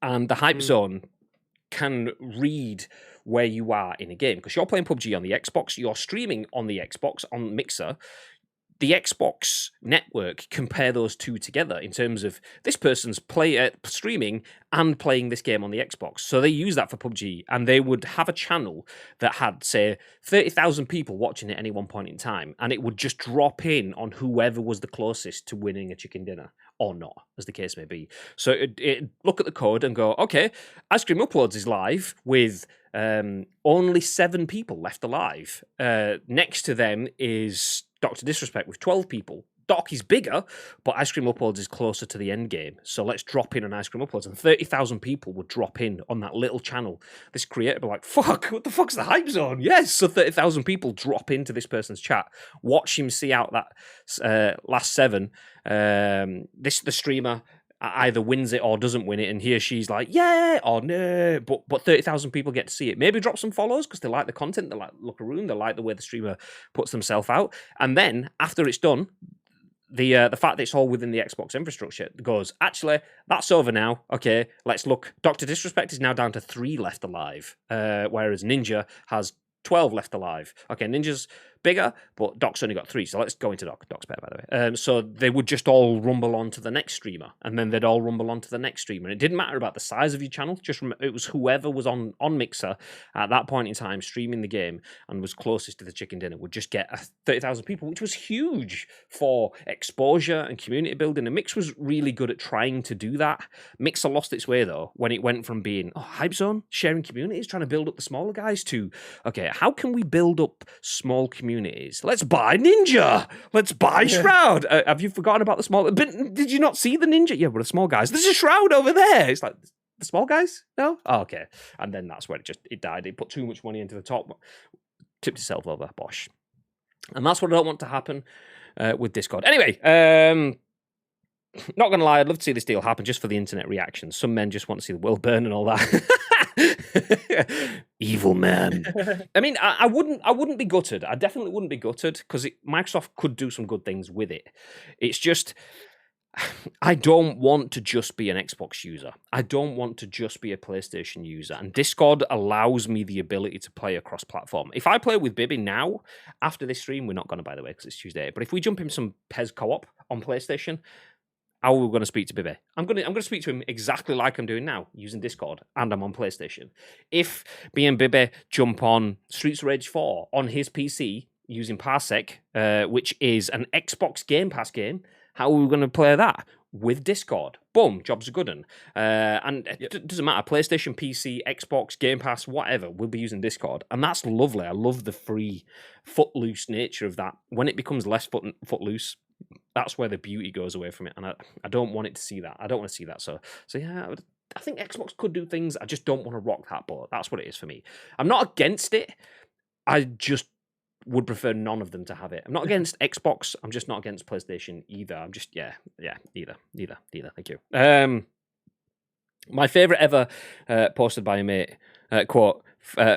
And the Hype Zone can read where you are in a game. Because you're playing PUBG on the Xbox, you're streaming on the Xbox, on Mixer. The Xbox network compare those two together in terms of this person's streaming and playing this game on the Xbox. So they use that for PUBG, and they would have a channel that had, say, 30,000 people watching at any one point in time, and it would just drop in on whoever was the closest to winning a chicken dinner or not, as the case may be. So it look at the code and go, okay, Ice Cream Uploads is live with only 7 people left alive. Next to them is Dr. Disrespect with 12 people. Doc is bigger, but Ice Cream Uploads is closer to the end game. So let's drop in on Ice Cream Uploads. And 30,000 people would drop in on that little channel. This creator would be like, fuck, what the fuck's the Hype Zone? Yes. So 30,000 people drop into this person's chat, watch him see out that last 7. The streamer either wins it or doesn't win it, and he or she's like, yeah, or no, but 30,000 people get to see it. Maybe drop some follows because they like the content, they like the look around, they like the way the streamer puts themselves out. And then after it's done, the fact that it's all within the Xbox infrastructure goes, actually, that's over now. Okay, let's look. Dr. Disrespect is now down to 3 left alive, whereas Ninja has 12 left alive. Okay, Ninja's bigger, but Doc's only got 3, so let's go into Doc. Doc's better, by the way. So they would just all rumble on to the next streamer, and then they'd all rumble on to the next streamer. And it didn't matter about the size of your channel, just it was whoever was on Mixer at that point in time streaming the game and was closest to the chicken dinner would just get 30,000 people, which was huge for exposure and community building. And Mix was really good at trying to do that. Mixer lost its way, though, when it went from being, Hype Zone, sharing communities, trying to build up the smaller guys, to, okay, how can we build up small communities? Let's buy Ninja. Let's buy Shroud. Have you forgotten about the small? But did you not see the Ninja? Yeah, we're the small guys. There's a Shroud over there. It's like the small guys. No, okay. And then that's where it died. It put too much money into the top, tipped itself over. Bosh. And that's what I don't want to happen with Discord. Anyway, not gonna lie, I'd love to see this deal happen just for the internet reactions. Some men just want to see the world burn and all that. Evil man. I mean, I wouldn't be gutted. I definitely wouldn't be gutted because Microsoft could do some good things with it. It's just, I don't want to just be an Xbox user. I don't want to just be a PlayStation user. And Discord allows me the ability to play across platform. If I play with Bibby now, after this stream, we're not going to, by the way, because it's Tuesday, but if we jump in some PES co-op on PlayStation, how are we going to speak to Bibby? I'm going to speak to him exactly like I'm doing now, using Discord, and I'm on PlayStation. If me and Bibby jump on Streets of Rage 4 on his PC using Parsec, which is an Xbox Game Pass game, how are we going to play that? with Discord. Boom, job's a good one. And Yep. it doesn't matter, PlayStation, PC, Xbox, Game Pass, whatever, we'll be using Discord. And that's lovely. I love the free, footloose nature of that. When it becomes less footloose, that's where the beauty goes away from it. And I don't want it to see that. I don't want to see that. So yeah, I think Xbox could do things. I just don't want to rock that boat. That's what it is for me. I'm not against it. I just would prefer none of them to have it. I'm not against Xbox. I'm just not against PlayStation either. I'm just, neither. Thank you. My favorite ever posted by a mate, quote,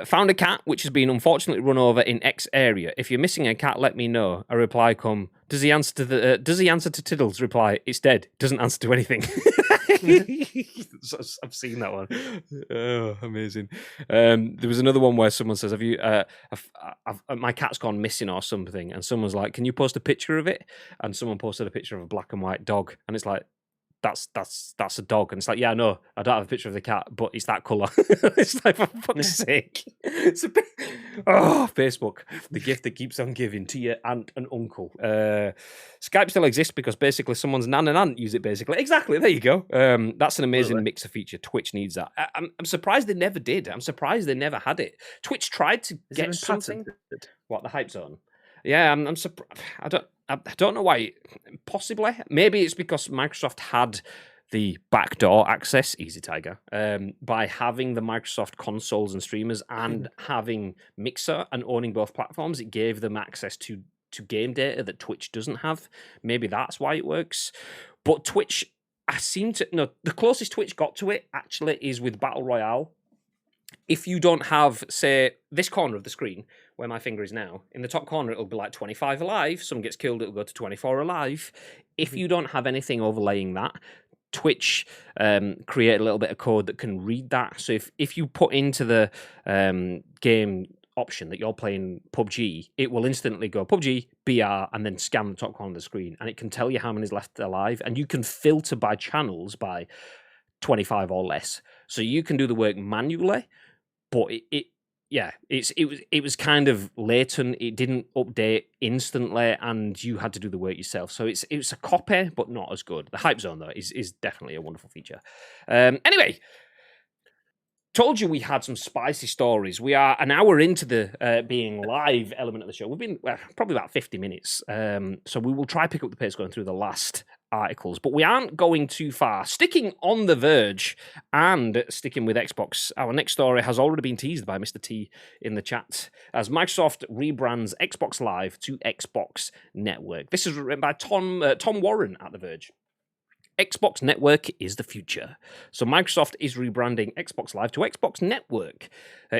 found a cat which has been unfortunately run over in X area. If you're missing a cat, let me know. A reply come, does he answer to Tiddle's reply? It's dead. Doesn't answer to anything. I've seen that one. Oh, amazing. There was another one where someone says, "Have you? My cat's gone missing or something," and someone's like, "Can you post a picture of it?" And someone posted a picture of a black and white dog, and it's like, that's a dog, and it's like, yeah, no, I don't have a picture of the cat, but it's that color. It's like, for fuck's sake, it's a bit. Oh, Facebook, the gift that keeps on giving to your aunt and uncle. Skype still exists because basically someone's nan and aunt use it. Basically, exactly. There you go. That's an amazing mixer feature. Twitch needs that. I'm surprised they never did. I'm surprised they never had it. Twitch tried to get something. What, the hype zone? Yeah, I'm surprised. I don't know why. Possibly, maybe it's because Microsoft had the backdoor access, easy tiger, by having the Microsoft consoles and streamers and having Mixer and owning both platforms. It gave them access to game data that Twitch doesn't have. Maybe that's why it works. But Twitch, the closest Twitch got to it actually is with Battle Royale. If you don't have, say, this corner of the screen, where my finger is now, in the top corner, it'll be like 25 alive. Someone gets killed, it'll go to 24 alive. If you don't have anything overlaying that, Twitch create a little bit of code that can read that. So if you put into the game option that you're playing PUBG, it will instantly go PUBG, BR, and then scan the top corner of the screen. And it can tell you how many's left alive. And you can filter by channels by 25 or less. So you can do the work manually, but it was kind of latent. It didn't update instantly, and you had to do the work yourself. So it's a copy, but not as good. The hype zone though is definitely a wonderful feature. Anyway, told you we had some spicy stories. We are an hour into the being live element of the show. We've been probably about 50 minutes. So we will try pick up the pace going through the last articles, but we aren't going too far. Sticking on the verge and sticking with Xbox, our next story has already been teased by Mr. T in the chat as Microsoft rebrands Xbox Live to Xbox Network. This is written by Tom Warren at The Verge. Xbox Network is the future. So Microsoft is rebranding Xbox Live to Xbox Network.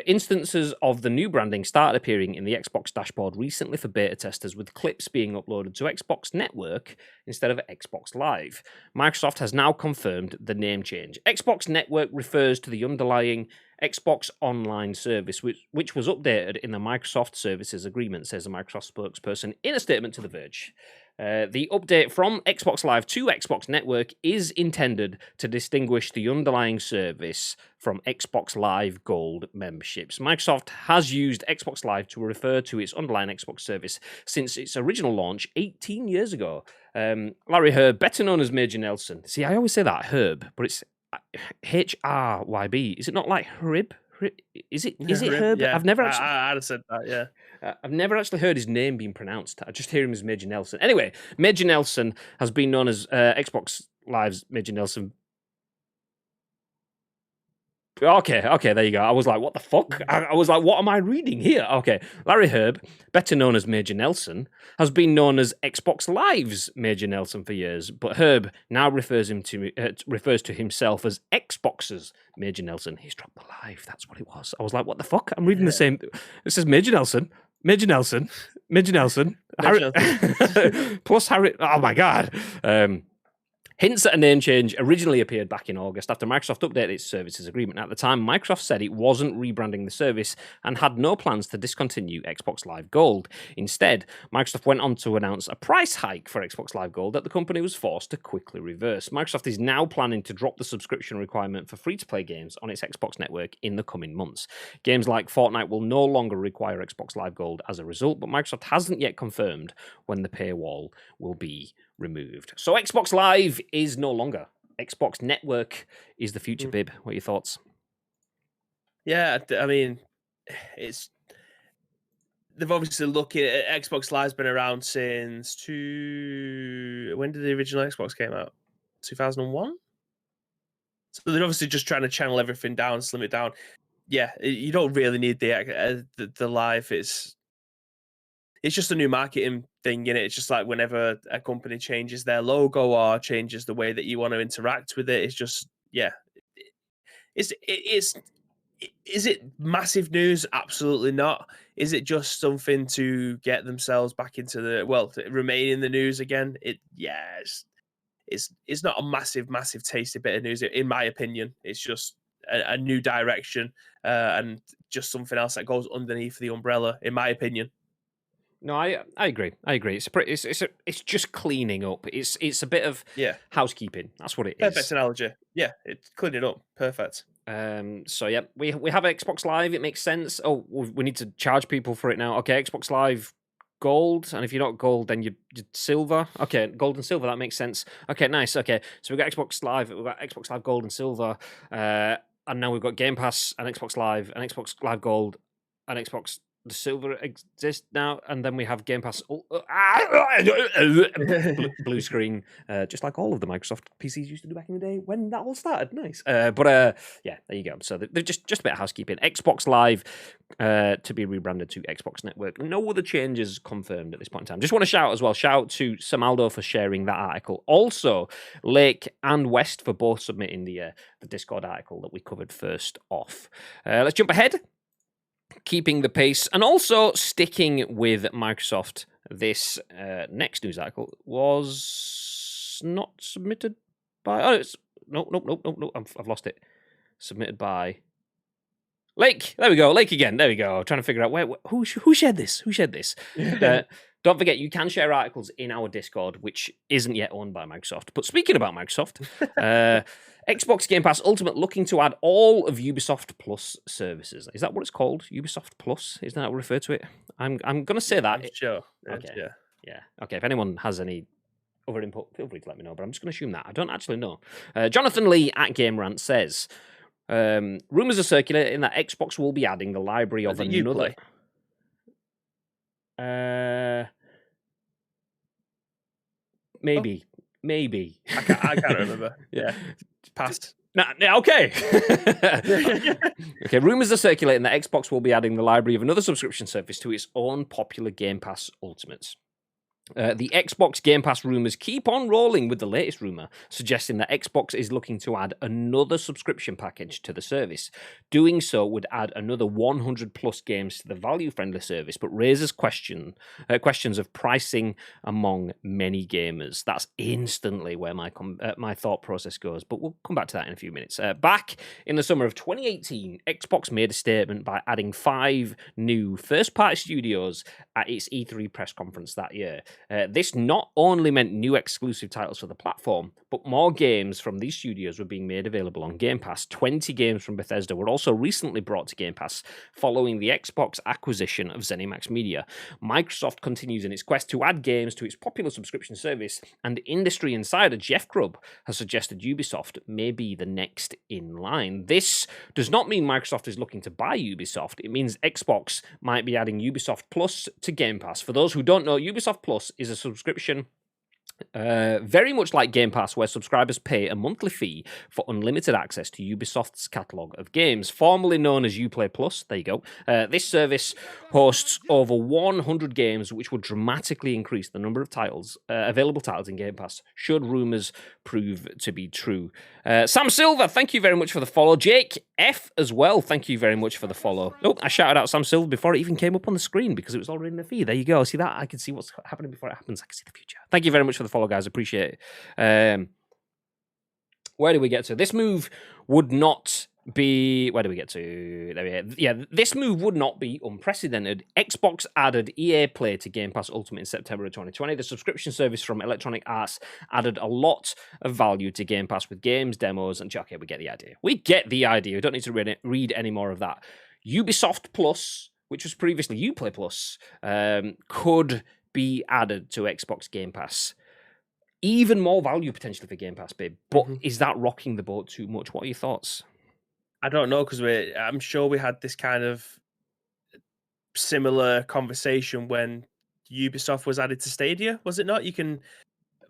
Instances of the new branding started appearing in the Xbox dashboard recently for beta testers, with clips being uploaded to Xbox Network instead of Xbox Live. Microsoft has now confirmed the name change. Xbox Network refers to the underlying Xbox Online service, which was updated in the Microsoft Services Agreement, says a Microsoft spokesperson in a statement to The Verge. The update from Xbox Live to Xbox Network is intended to distinguish the underlying service from Xbox Live Gold memberships. Microsoft has used Xbox Live to refer to its underlying Xbox service since its original launch 18 years ago. Larry Herb, better known as Major Nelson. See, I always say that, Herb, but it's H-R-Y-B. Is it not like Hrib? Is it Herb? Yeah. I've never actually. I'd have said that. Yeah. I've never actually heard his name being pronounced. I just hear him as Major Nelson. Anyway, Major Nelson has been known as Xbox Live's Major Nelson. Okay, there you go. I was like, what the fuck? I was like, what am I reading here? Okay, Larry Herb, better known as Major Nelson, has been known as Xbox Live's Major Nelson for years, but Herb now refers to himself as Xbox's Major Nelson. He's dropped the live. That's what it was. I was like, what the fuck? I'm reading the same. It says Major Nelson. Major Nelson. Harry, plus Harry. Oh my god. Hints at a name change originally appeared back in August after Microsoft updated its services agreement. At the time, Microsoft said it wasn't rebranding the service and had no plans to discontinue Xbox Live Gold. Instead, Microsoft went on to announce a price hike for Xbox Live Gold that the company was forced to quickly reverse. Microsoft is now planning to drop the subscription requirement for free-to-play games on its Xbox network in the coming months. Games like Fortnite will no longer require Xbox Live Gold as a result, but Microsoft hasn't yet confirmed when the paywall will be removed. So Xbox Live is no longer. Xbox Network is the future, Bib. What are your thoughts? Yeah, I mean, it's they've obviously looking at Xbox Live's been around since when did the original Xbox came out? 2001. So they're obviously just trying to channel everything down, slim it down. Yeah, you don't really need the live. It's just a new marketing thing, and it's just like whenever a company changes their logo or changes the way that you want to interact with it, it's just Is it massive news? Absolutely not. Is it just something to get themselves back into to remain in the news again? It's not a massive tasty bit of news in my opinion. It's just a new direction and just something else that goes underneath the umbrella, in my opinion. No, I agree. I agree. It's just cleaning up. It's a bit of housekeeping. That's what it is. Perfect analogy. Yeah, it's cleaning up. Perfect. So yeah, we have Xbox Live. It makes sense. Oh, we need to charge people for it now. Okay, Xbox Live Gold, and if you're not Gold, then you're Silver. Okay, Gold and Silver. That makes sense. Okay, nice. Okay, so we've got Xbox Live. We've got Xbox Live Gold and Silver, and now we've got Game Pass and Xbox Live and Xbox Live Gold and Xbox the Silver exist now, and then we have Game Pass. Blue screen, just like all of the Microsoft PCs used to do back in the day when that all started. Nice, yeah, there you go. So they're just a bit of housekeeping. Xbox Live to be rebranded to Xbox Network. No other changes confirmed at this point in time. Just want to shout as well. Shout out to Samaldo for sharing that article. Also, Lake and West for both submitting the Discord article that we covered first off. Let's jump ahead. Keeping the pace and also sticking with Microsoft, this next news article was not submitted by. Oh, it's no. I've lost it. Submitted by Lake. There we go. Lake again. There we go. I'm trying to figure out who shared this. Who shared this? Don't forget, you can share articles in our Discord, which isn't yet owned by Microsoft. But speaking about Microsoft, Xbox Game Pass Ultimate looking to add all of Ubisoft Plus services. Is that what it's called? Ubisoft Plus? Isn't that how we refer to it? I'm going to say that. Sure. Okay. Yeah. Okay. If anyone has any other input, feel free to let me know. But I'm just going to assume that. I don't actually know. Jonathan Lee at Game Rant says, rumors are circulating that Xbox will be adding the library of another. Maybe. I can't remember. Yeah, passed. Okay. Okay. Rumors are circulating that Xbox will be adding the library of another subscription service to its own popular Game Pass Ultimates. The Xbox Game Pass rumors keep on rolling, with the latest rumor suggesting that Xbox is looking to add another subscription package to the service. Doing so would add another 100 plus games to the value-friendly service, but raises questions of pricing among many gamers. That's instantly where my thought process goes, but we'll come back to that in a few minutes. Back in the summer of 2018, Xbox made a statement by adding 5 new first-party studios at its E3 press conference that year. This not only meant new exclusive titles for the platform, but more games from these studios were being made available on Game Pass. 20 games from Bethesda were also recently brought to Game Pass following the Xbox acquisition of ZeniMax Media. Microsoft continues in its quest to add games to its popular subscription service, and industry insider Jeff Grubb has suggested Ubisoft may be the next in line. This does not mean Microsoft is looking to buy Ubisoft. It means Xbox might be adding Ubisoft Plus to Game Pass. For those who don't know, Ubisoft Plus is a subscription very much like Game Pass, where subscribers pay a monthly fee for unlimited access to Ubisoft's catalogue of games, formerly known as Uplay Plus. There you go. This service hosts over 100 games, which would dramatically increase the number of available titles in Game Pass, should rumours prove to be true. Sam Silver, thank you very much for the follow. Jake F as well, thank you very much for the follow. Oh, I shouted out Sam Silver before it even came up on the screen because it was already in the feed. There you go. See that? I can see what's happening before it happens. I can see the future. Thank you very much for the follow, guys. Appreciate it. Where do we get to? This move would not be... Where do we get to? There we are. Yeah, this move would not be unprecedented. Xbox added EA Play to Game Pass Ultimate in September of 2020. The subscription service from Electronic Arts added a lot of value to Game Pass with games, demos, and... Okay, we get the idea. We don't need to read any more of that. Ubisoft Plus, which was previously Uplay Plus, could be added to Xbox Game Pass. even more value potentially for Game Pass, babe. But Mhm. is that rocking the boat too much? What are your thoughts? I don't know because I'm sure we had this kind of similar conversation when Ubisoft was added to Stadia, was it not? You can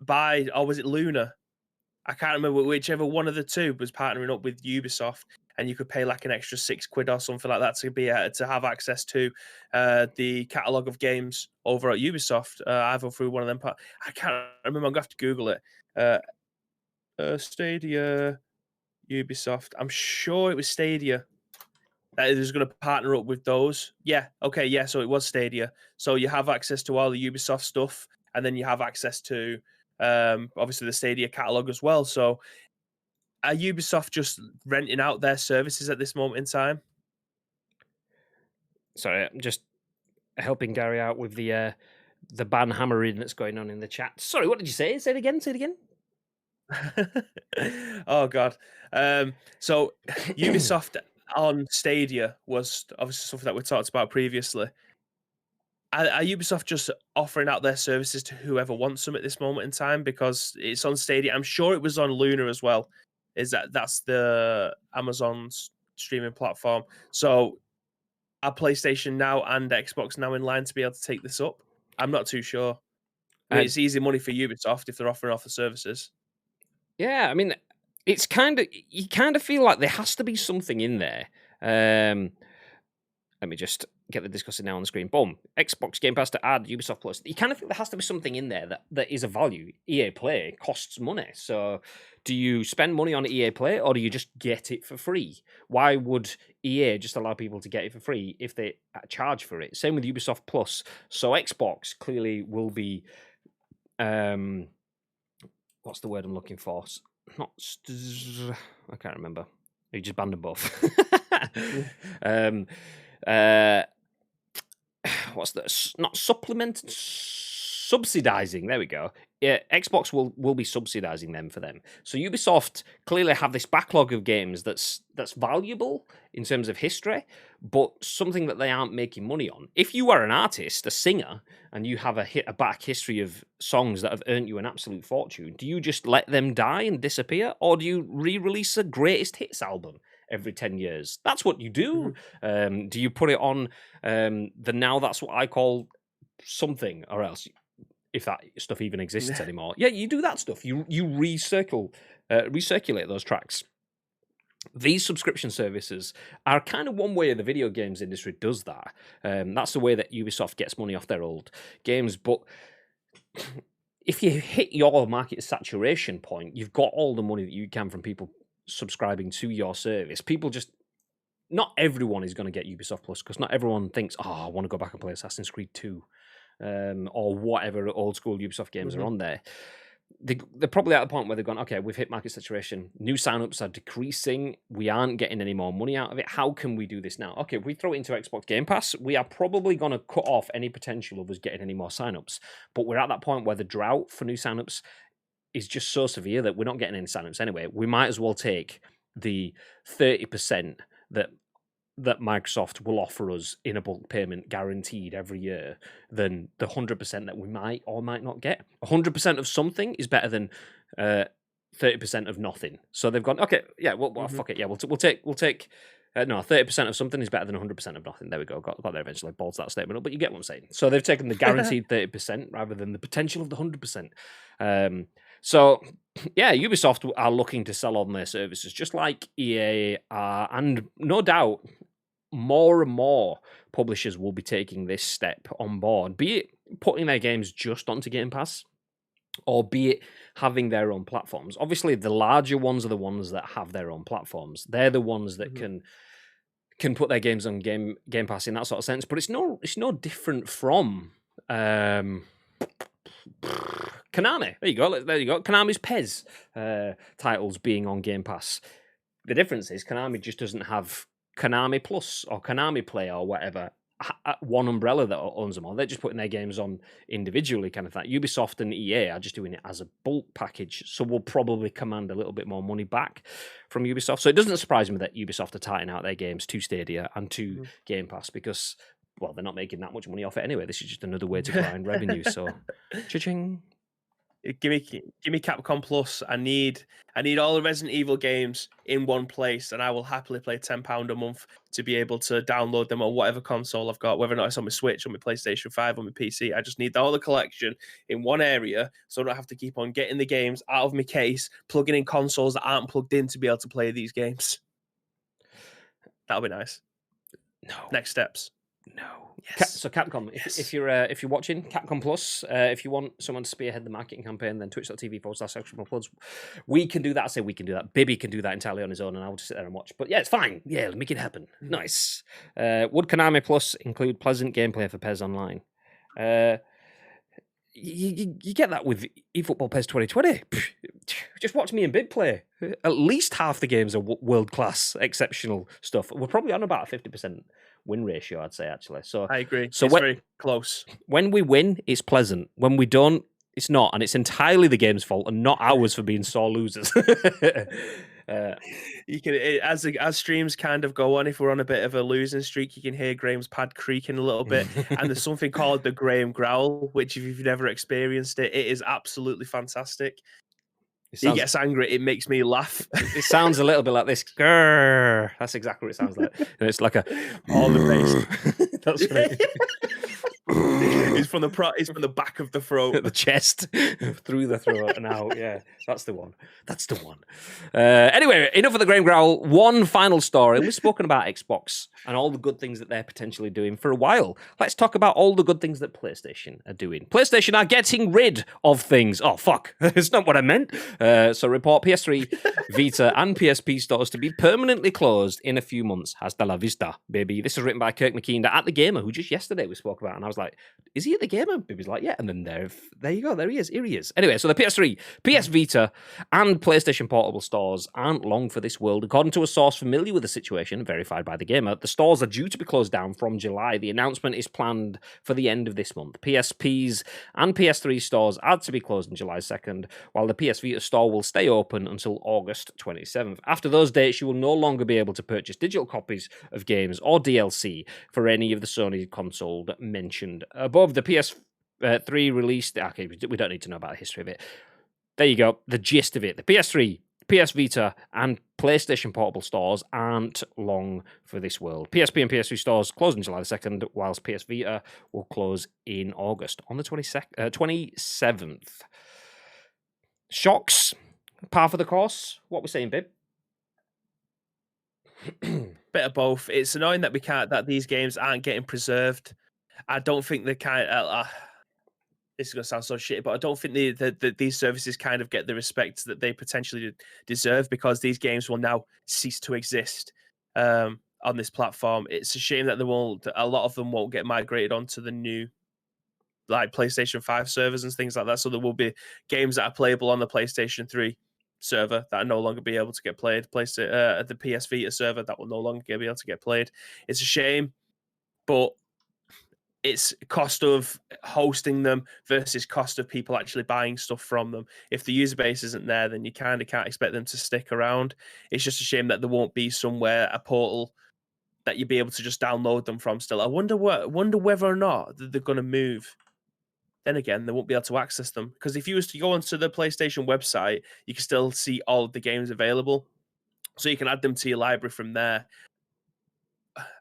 buy, or was it Luna? I can't remember whichever one of the two was partnering up with Ubisoft, and you could pay like an extra £6 or something like that to be to have access to the catalog of games over at Ubisoft, either through one of them. I can't remember. I'm gonna have to Google it. Stadia, Ubisoft. I'm sure it was Stadia that is going to partner up with those. Yeah. Okay. Yeah. So it was Stadia. So you have access to all the Ubisoft stuff, and then you have access to obviously the Stadia catalog as well. So are Ubisoft just renting out their services at this moment in time? Sorry, I'm just helping Gary out with the ban hammering that's going on in the chat. Sorry, what did you say? Say it again. Say it again. Oh God. So Ubisoft on Stadia was obviously something that we talked about previously. Are Ubisoft just offering out their services to whoever wants them at this moment in time because it's on Stadia? I'm sure it was on Luna as well. That's the Amazon's streaming platform? So are PlayStation now and Xbox now in line to be able to take this up? I'm not too sure. I mean, Uh, it's easy money for Ubisoft if they're offering off the services. yeah, I mean, it's kind of you kind of feel like there has to be something in there. Let me just get the discussing now on the screen. Boom. Xbox Game Pass to add Ubisoft Plus. You kind of feel there has to be something in there that is a value. EA Play costs money. So do you spend money on EA Play or do you just get it for free? Why would EA just allow people to get it for free if they charge for it? Same with Ubisoft Plus. So Xbox clearly will be what's the word I'm looking for? I can't remember. You just banned them both. um, uh, what's that? Not supplement, subsidizing. There we go. Yeah, Xbox will be subsidizing them for them. So Ubisoft clearly have this backlog of games that's valuable in terms of history, but something that they aren't making money on. If you are an artist, a singer, and you have a back history of songs that have earned you an absolute fortune, do you just let them die and disappear, or do you re-release a greatest hits album every 10 years? That's what you do. Do you put it on the now that's what I call something, or else if that stuff even exists anymore? Yeah, you do that stuff. You recirculate those tracks. These subscription services are kind of one way the video games industry does that. That's the way that Ubisoft gets money off their old games. But if you hit your market saturation point, you've got all the money that you can from people subscribing to your service. People just not everyone is going to get Ubisoft Plus because not everyone thinks, oh, I want to go back and play Assassin's Creed 2 or whatever old school Ubisoft games are on there. They're probably at the point where they've gone, okay, we've hit market saturation. New signups are decreasing. We aren't getting any more money out of it. How can we do this now? Okay, if we throw it into Xbox Game Pass, we are probably going to cut off any potential of us getting any more signups. But we're at that point where the drought for new signups is just so severe that we're not getting any signups anyway. We might as well take the 30% that Microsoft will offer us in a bulk payment guaranteed every year than the 100% that we might or might not get. 100% of something is better than 30% of nothing. So they've gone, okay, yeah, well fuck it, yeah, we'll take no, 30% of something is better than 100% of nothing. There we go. Got there eventually. Balls that statement up, but you get what I'm saying. So they've taken the guaranteed 30% rather than the potential of the 100%. So yeah, Ubisoft are looking to sell on their services, just like EA are, and no doubt more and more publishers will be taking this step on board, be it putting their games just onto Game Pass, or be it having their own platforms. Obviously, the larger ones are the ones that have their own platforms. They're the ones that can put their games on Game Pass in that sort of sense. But it's no different from Konami. There you go. Konami's Pez titles being on Game Pass. The difference is Konami just doesn't have Konami Plus or Konami Play or whatever, one umbrella that owns them all. They're just putting their games on individually, kind of that. Ubisoft and EA are just doing it as a bulk package, so we'll probably command a little bit more money back from Ubisoft. So it doesn't surprise me that Ubisoft are tightening out their games to Stadia and to Game Pass because, well, they're not making that much money off it anyway. This is just another way to grind revenue. So, cha-ching. Give me Capcom Plus. I need all the Resident Evil games in one place, and I will happily pay £10 a month to be able to download them on whatever console I've got, whether or not it's on my Switch, on my PlayStation 5, on my PC. I just need all the collection in one area, so I don't have to keep on getting the games out of my case, plugging in consoles that aren't plugged in to be able to play these games. That'll be nice. No. Next steps. No. Yes. So Capcom, if you're watching Capcom Plus, if you want someone to spearhead the marketing campaign, then twitch.tv/Plugs. We can do that. I say we can do that. Bibby can do that entirely on his own, and I'll just sit there and watch. But yeah, it's fine. Yeah, make it happen. Nice. Would Konami Plus include pleasant gameplay for PES Online? You get that with eFootball PES 2020. Just watch me and Bib play. At least half the games are world-class, exceptional stuff. We're probably on about a 50% win ratio, I'd say, actually. So I agree. So it's very close. When we win, it's pleasant. When we don't, it's not. And it's entirely the game's fault and not ours for being sore losers. You can, as streams kind of go on, if we're on a bit of a losing streak, you can hear Graham's pad creaking a little bit. And there's something called the Graham growl, which if you've never experienced it, it is absolutely fantastic. He gets angry, it makes me laugh. It sounds a little bit like this. Grrr. That's exactly what it sounds like. And it's like a all the bass. That's right. It's from the back of the throat, the chest, through the throat and out. Yeah, that's the one. That's the one. Anyway, enough of the Graham Growl. One final story. We've spoken about Xbox and all the good things that they're potentially doing for a while. Let's talk about all the good things that PlayStation are doing. PlayStation are getting rid of things. Oh, fuck. It's not what I meant. So report PS3, Vita, and PSP stores to be permanently closed in a few months. Hasta la vista, baby. This is written by KIRK at The Gamer, who just yesterday we spoke about, and I was like, is he at The Gamer? Baby's like, yeah. And then there you go. There he is. Here he is. Anyway, so the PS3, PS Vita, and PlayStation Portable stores aren't long for this world. According to a source familiar with the situation, verified by The Gamer, the stores are due to be closed down from July. The announcement is planned for the end of this month. PSP's and PS3 stores are to be closed on July 2nd, while the PS Vita store will stay open until August 27th. After those dates, you will no longer be able to purchase digital copies of games or DLC for any of the Sony console mentioned above. The PS3 released... Okay, we don't need to know about the history of it. There you go. The gist of it. The PS3, PS Vita, and PlayStation Portable stores aren't long for this world. PSP and PS3 stores close on July 2nd, whilst PS Vita will close in August on the 27th. Shocks? Par for the course? What we're saying, Bib? Bit of both. It's annoying that these games aren't getting preserved. I don't think they this is going to sound so shitty, but I don't think these services kind of get the respect that they potentially deserve, because these games will now cease to exist on this platform. It's a shame that a lot of them won't get migrated onto the new like PlayStation 5 servers and things like that. So there will be games that are playable on the PlayStation 3 server that are no longer be able to get played. The PS Vita server that will no longer be able to get played. It's a shame, but it's cost of hosting them versus cost of people actually buying stuff from them. If the user base isn't there, then you kind of can't expect them to stick around. It's just a shame that there won't be somewhere, a portal that you'd be able to just download them from still. I wonder whether or not they're going to move. Then again, they won't be able to access them, because if you was to go onto the PlayStation website, you can still see all of the games available. So you can add them to your library from there.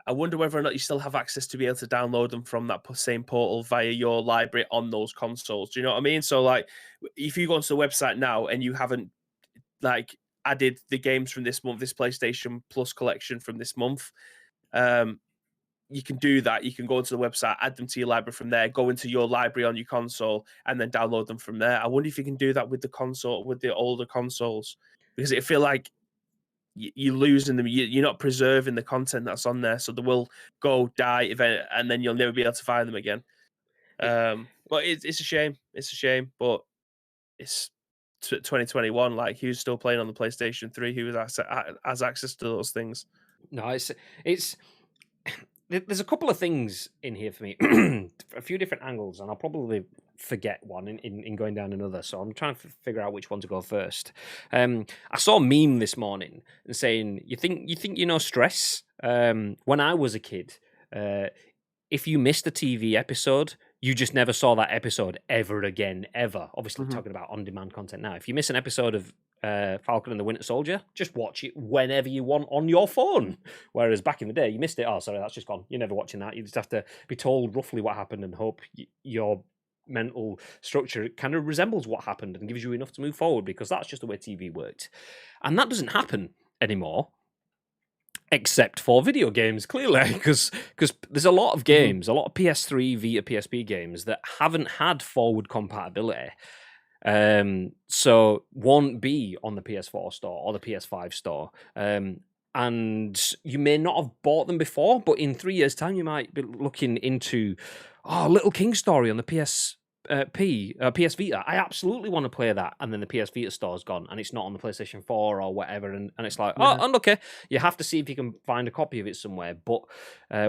I wonder whether or not you still have access to be able to download them from that same portal via your library on those consoles. Do you know what I mean? So, like, if you go onto the website now and you haven't like added the games from this month, this PlayStation Plus collection from this month, you can do that. You can go onto the website, add them to your library from there, go into your library on your console, and then download them from there. I wonder if you can do that with the older consoles, because it feel like you're losing them. You're not preserving the content that's on there, so they will go die event, and then you'll never be able to find them again. But it's a shame. It's a shame, but it's 2021. Like, who's still playing on the PlayStation 3? Who has access to those things? No, it's. There's a couple of things in here for me, a few different angles, and I'll probably forget one in going down another. So I'm trying to figure out which one to go first. I saw a meme this morning saying, "You think stress?" When I was a kid, if you missed a TV episode, you just never saw that episode ever again, ever. Obviously, talking about on-demand content now. If you miss an episode of Falcon and the Winter Soldier, just watch it whenever you want on your phone. Whereas back in the day, you missed it. Oh, sorry, that's just gone. You're never watching that. You just have to be told roughly what happened and hope your mental structure kind of resembles what happened and gives you enough to move forward, because that's just the way TV worked. And that doesn't happen anymore. Except for video games, clearly, because there's a lot of games, a lot of PS3, Vita, PSP games that haven't had forward compatibility. So won't be on the PS4 store or the PS5 store. And you may not have bought them before, but in 3 years' time, you might be looking into, Little King Story on the PS Vita. I absolutely want to play that, and then the PS Vita store's gone, and it's not on the PlayStation 4 or whatever, and it's like, and okay, you have to see if you can find a copy of it somewhere. But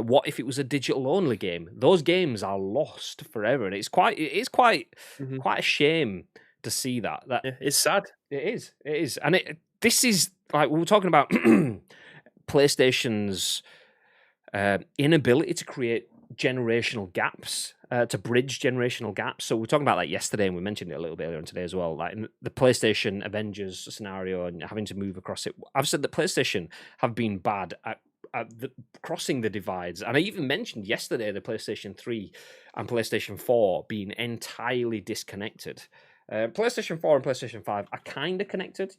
what if it was a digital only game? Those games are lost forever, and it's quite a shame to see that. It's sad. It is, and this is like we were talking about PlayStation's inability to create generational gaps, to bridge generational gaps. So we were talking about that yesterday, and we mentioned it a little bit earlier on today as well, like in the PlayStation Avengers scenario and having to move across it. I've said that PlayStation have been bad at crossing the divides, and I even mentioned yesterday the PlayStation 3 and PlayStation 4 being entirely disconnected. PlayStation 4 and PlayStation 5 are kind of connected.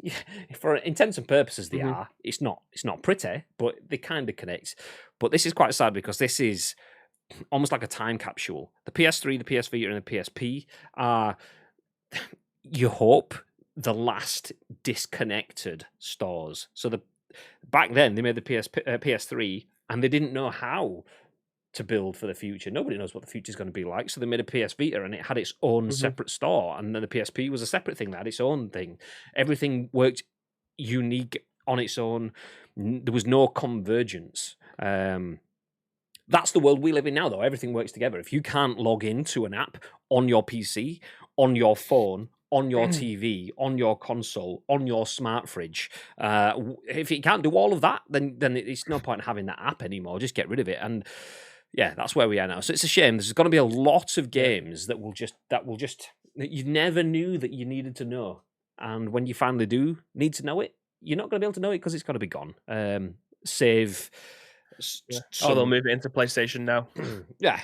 For intents and purposes, they are. It's not pretty, but they kind of connect. But this is quite sad, because this is almost like a time capsule. The PS3, the PS Vita, and the PSP are, you hope, the last disconnected stores. So back then, they made the PS3, and they didn't know how to build for the future. Nobody knows what the future is going to be like. So they made a PS Vita, and it had its own separate store. And then the PSP was a separate thing that had its own thing. Everything worked unique on its own. There was no convergence. That's the world we live in now, though. Everything works together. If you can't log into an app on your PC, on your phone, on your TV, on your console, on your smart fridge, if you can't do all of that, then it's no point in having that app anymore. Just get rid of it. And yeah, that's where we are now. So it's a shame. There's going to be a lot of games that you never knew that you needed to know. And when you finally do need to know it, you're not going to be able to know it because it's got to be gone. Save. They'll move it into PlayStation now. yeah.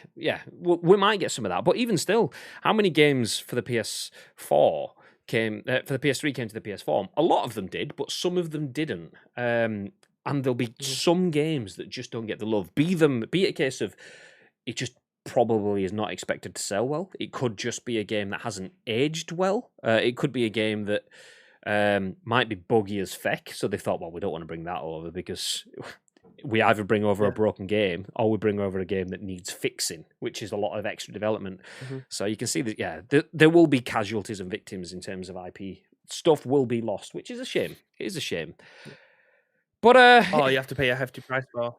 We might get some of that, but even still, how many games for the PS4 came for the PS3 came to the PS4? A lot of them did, but some of them didn't. And there'll be some games that just don't get the love. Be it a case of it just probably is not expected to sell well. It could just be a game that hasn't aged well. It could be a game that might be buggy as feck. So they thought, well, we don't want to bring that over because we either bring over a broken game or we bring over a game that needs fixing, which is a lot of extra development. So you can see that, there will be casualties and victims in terms of IP. Stuff will be lost, which is a shame. It is a shame. But you have to pay a hefty price for.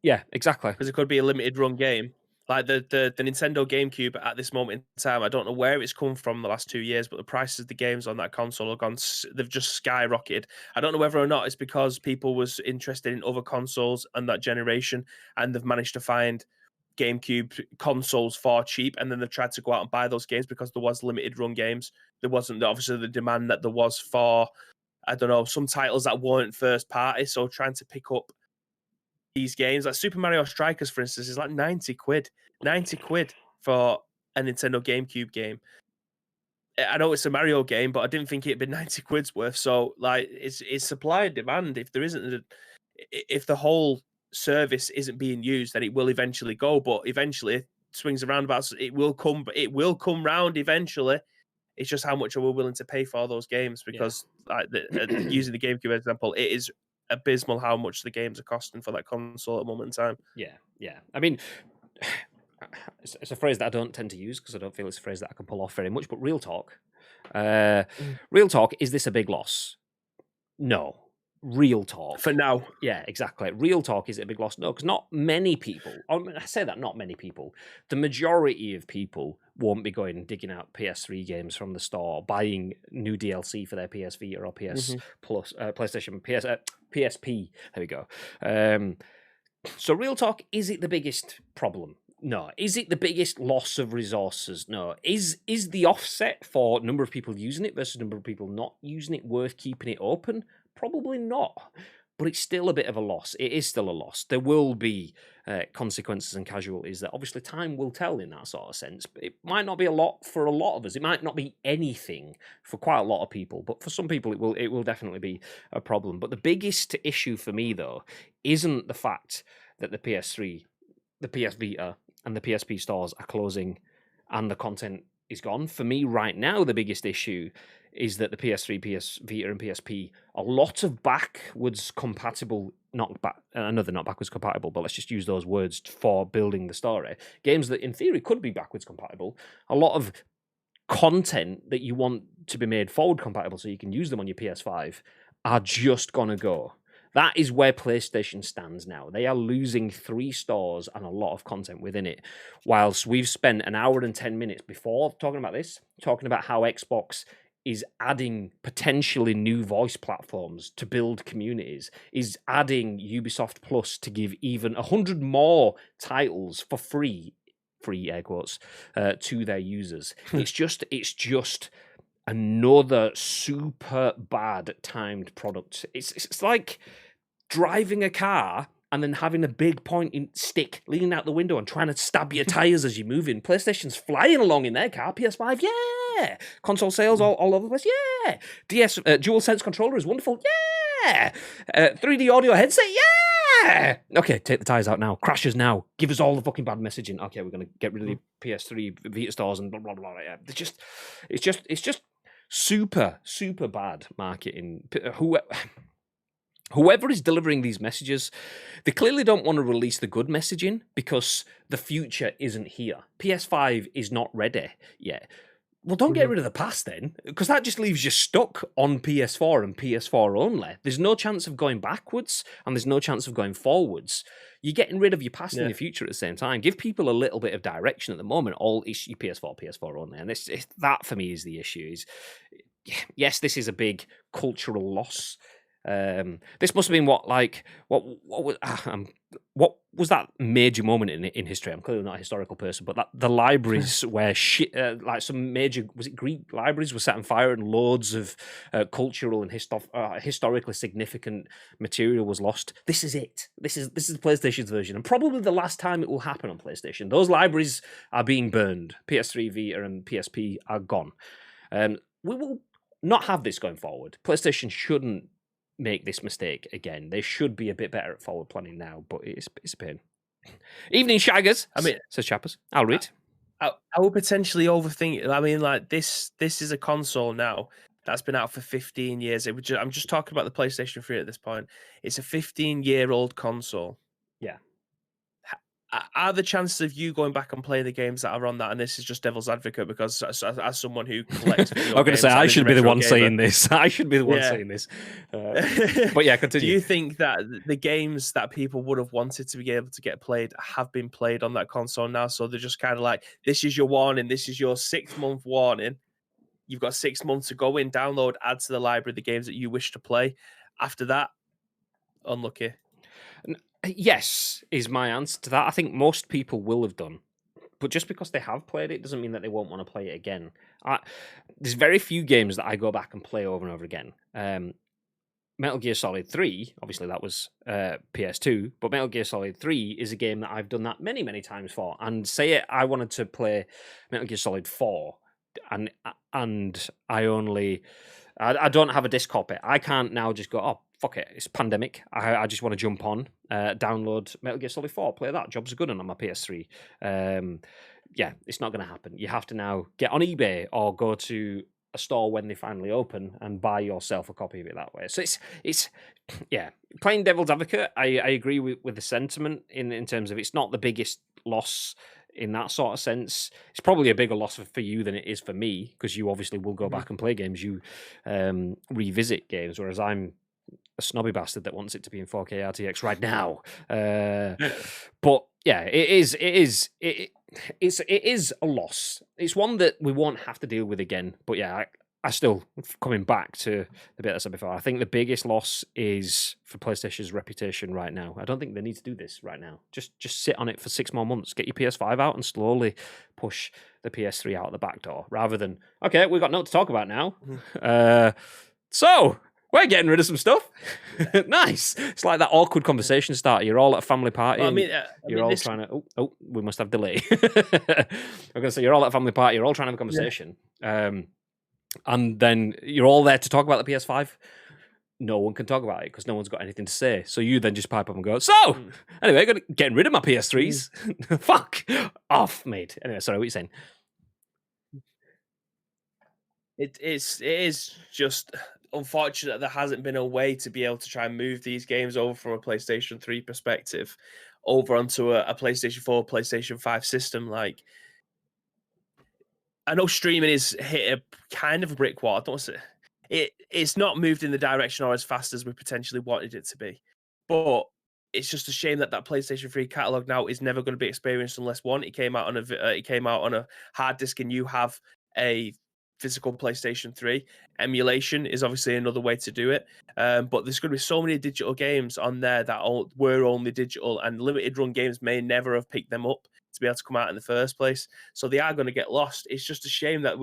Yeah, exactly. Because it could be a limited run game. Like the Nintendo GameCube at this moment in time, I don't know where it's come from the last 2 years, but the prices of the games on that console have they've just skyrocketed. I don't know whether or not it's because people was interested in other consoles and that generation, and they've managed to find GameCube consoles for cheap, and then they've tried to go out and buy those games because there was limited run games. There wasn't obviously the demand that there was for, I don't know, some titles that weren't first party, so trying to pick up these games, like Super Mario Strikers, for instance, is like 90 quid. 90 quid for a Nintendo GameCube game. I know it's a Mario game, but I didn't think it'd be 90 quid's worth. So, like, it's supply and demand. If there isn't, if the whole service isn't being used, then it will eventually go. But eventually, it swings around about. It will come. It will come round eventually. It's just how much are we willing to pay for those games? Because, like, using the GameCube example, it is abysmal how much the games are costing for that console at the moment in time. Yeah. I mean, it's a phrase that I don't tend to use because I don't feel it's a phrase that I can pull off very much. But real talk, is this a big loss? No. Real talk. For now. Yeah, exactly. Real talk, is it a big loss? No, because not many people, I say that, not many people, the majority of people won't be going and digging out PS3 games from the store, buying new DLC for their PS Vita or PS Plus, PlayStation, PSP. There we go. So real talk, is it the biggest problem? No. Is it the biggest loss of resources? No. Is the offset for number of people using it versus number of people not using it worth keeping it open? Probably not. But it's still a bit of a loss. It is still a loss. There will be consequences and casualties that obviously time will tell in that sort of sense. But it might not be a lot for a lot of us. It might not be anything for quite a lot of people. But for some people, it will definitely be a problem. But the biggest issue for me, though, isn't the fact that the PS3, the PS Vita, and the PSP stores are closing and the content is gone. For me right now, the biggest issue is that the PS3, PS Vita, and PSP, a lot of backwards compatible, not backwards compatible, but let's just use those words for building the story. Games that in theory could be backwards compatible, a lot of content that you want to be made forward compatible so you can use them on your PS5 are just gonna go. That is where PlayStation stands now. They are losing 3 stores and a lot of content within it. Whilst we've spent an hour and 10 minutes before talking about this, talking about how Xbox is adding potentially new voice platforms to build communities, is adding Ubisoft Plus to give even 100 more titles for free air quotes, to their users. It's just another super bad timed product. It's like driving a car and then having a big pointing stick leaning out the window and trying to stab your tires as you move in. PlayStation's flying along in their car. PS5, yeah. Console sales all over the place, yeah. DS DualSense controller is wonderful, yeah. 3D audio headset, yeah. Okay, take the tires out now. Crashes now. Give us all the fucking bad messaging. Okay, we're gonna get rid of the PS3 Vita stores and blah blah blah. Yeah, it's just super bad marketing. Whoever is delivering these messages, they clearly don't want to release the good messaging because the future isn't here. PS5 is not ready yet. Well, don't get rid of the past then, because that just leaves you stuck on PS4 and PS4 only. There's no chance of going backwards and there's no chance of going forwards. You're getting rid of your past and your future at the same time. Give people a little bit of direction at the moment. All issue PS4 only. And that for me is the issue. Yes, this is a big cultural loss. This must have been what was that major moment in history? I'm clearly not a historical person, but that the libraries where like some major, was it Greek libraries, were set on fire and loads of cultural and historically significant material was lost. This is it. This is the PlayStation's version, and probably the last time it will happen on PlayStation. Those libraries are being burned. PS3, Vita, and PSP are gone. We will not have this going forward. PlayStation shouldn't make this mistake again. They should be a bit better at forward planning now, but it's a pain. Evening Shaggers, says Chappers. I'll read. I would potentially overthink it. I mean, like this is a console now that's been out for 15 years. I'm just talking about the PlayStation 3 at this point. It's a 15-year-old console. Yeah. Are the chances of you going back and playing the games that are on that, and this is just devil's advocate, because as someone who collects video I'm going to say, I should be the one saying this. I should be the one Yeah. saying this. But yeah, continue. Do you think that the games that people would have wanted to be able to get played have been played on that console now? So they're just kind of like, this is your warning. This is your 6-month warning. You've got 6 months to go in, download, add to the library the games that you wish to play. After that, unlucky. Yes, is my answer to that. I think most people will have done. But just because they have played it doesn't mean that they won't want to play it again. There's very few games that I go back and play over and over again. Metal Gear Solid 3, obviously that was PS2, but Metal Gear Solid 3 is a game that I've done that many, many times for. And say I wanted to play Metal Gear Solid 4, and I don't have a disc copy. I can't now just go, oh, fuck it, it's pandemic. I just want to jump on, download Metal Gear Solid 4, play that. Jobs are good on my PS3. Yeah, it's not going to happen. You have to now get on eBay or go to a store when they finally open and buy yourself a copy of it that way. So it's yeah, playing devil's advocate, I agree with the sentiment in terms of it's not the biggest loss in that sort of sense. It's probably a bigger loss for you than it is for me, because you obviously will go back and play games. You revisit games, whereas I'm a snobby bastard that wants it to be in 4K RTX right now. But yeah, it is a loss. It's one that we won't have to deal with again. But yeah, I still, coming back to the bit I said before, I think the biggest loss is for PlayStation's reputation right now. I don't think they need to do this right now. Just sit on it for 6 more months, get your PS5 out, and slowly push the PS3 out the back door, rather than, okay, we've got nothing to talk about now. So we're getting rid of some stuff. Nice. It's like that awkward conversation starter. You're all at a family party. Well, you're all trying to. Oh, we must have delay. I'm gonna say you're all at a family party. You're all trying to have a conversation, and then you're all there to talk about the PS5. No one can talk about it because no one's got anything to say. So you then just pipe up and go, so, anyway, getting rid of my PS3s. Fuck off, mate. Anyway, sorry, what are you saying? It is just unfortunate there hasn't been a way to be able to try and move these games over from a PlayStation 3 perspective over onto a PlayStation 4, PlayStation 5 system. Like, I know streaming is hit a kind of a brick wall. I don't say it's not moved in the direction or as fast as we potentially wanted it to be, but it's just a shame that that PlayStation 3 catalog now is never going to be experienced unless one, it came out on a hard disk and you have a physical PlayStation 3. Emulation is obviously another way to do it, but there's going to be so many digital games on there that were only digital, and limited run games may never have picked them up to be able to come out in the first place. So they are going to get lost. It's just a shame that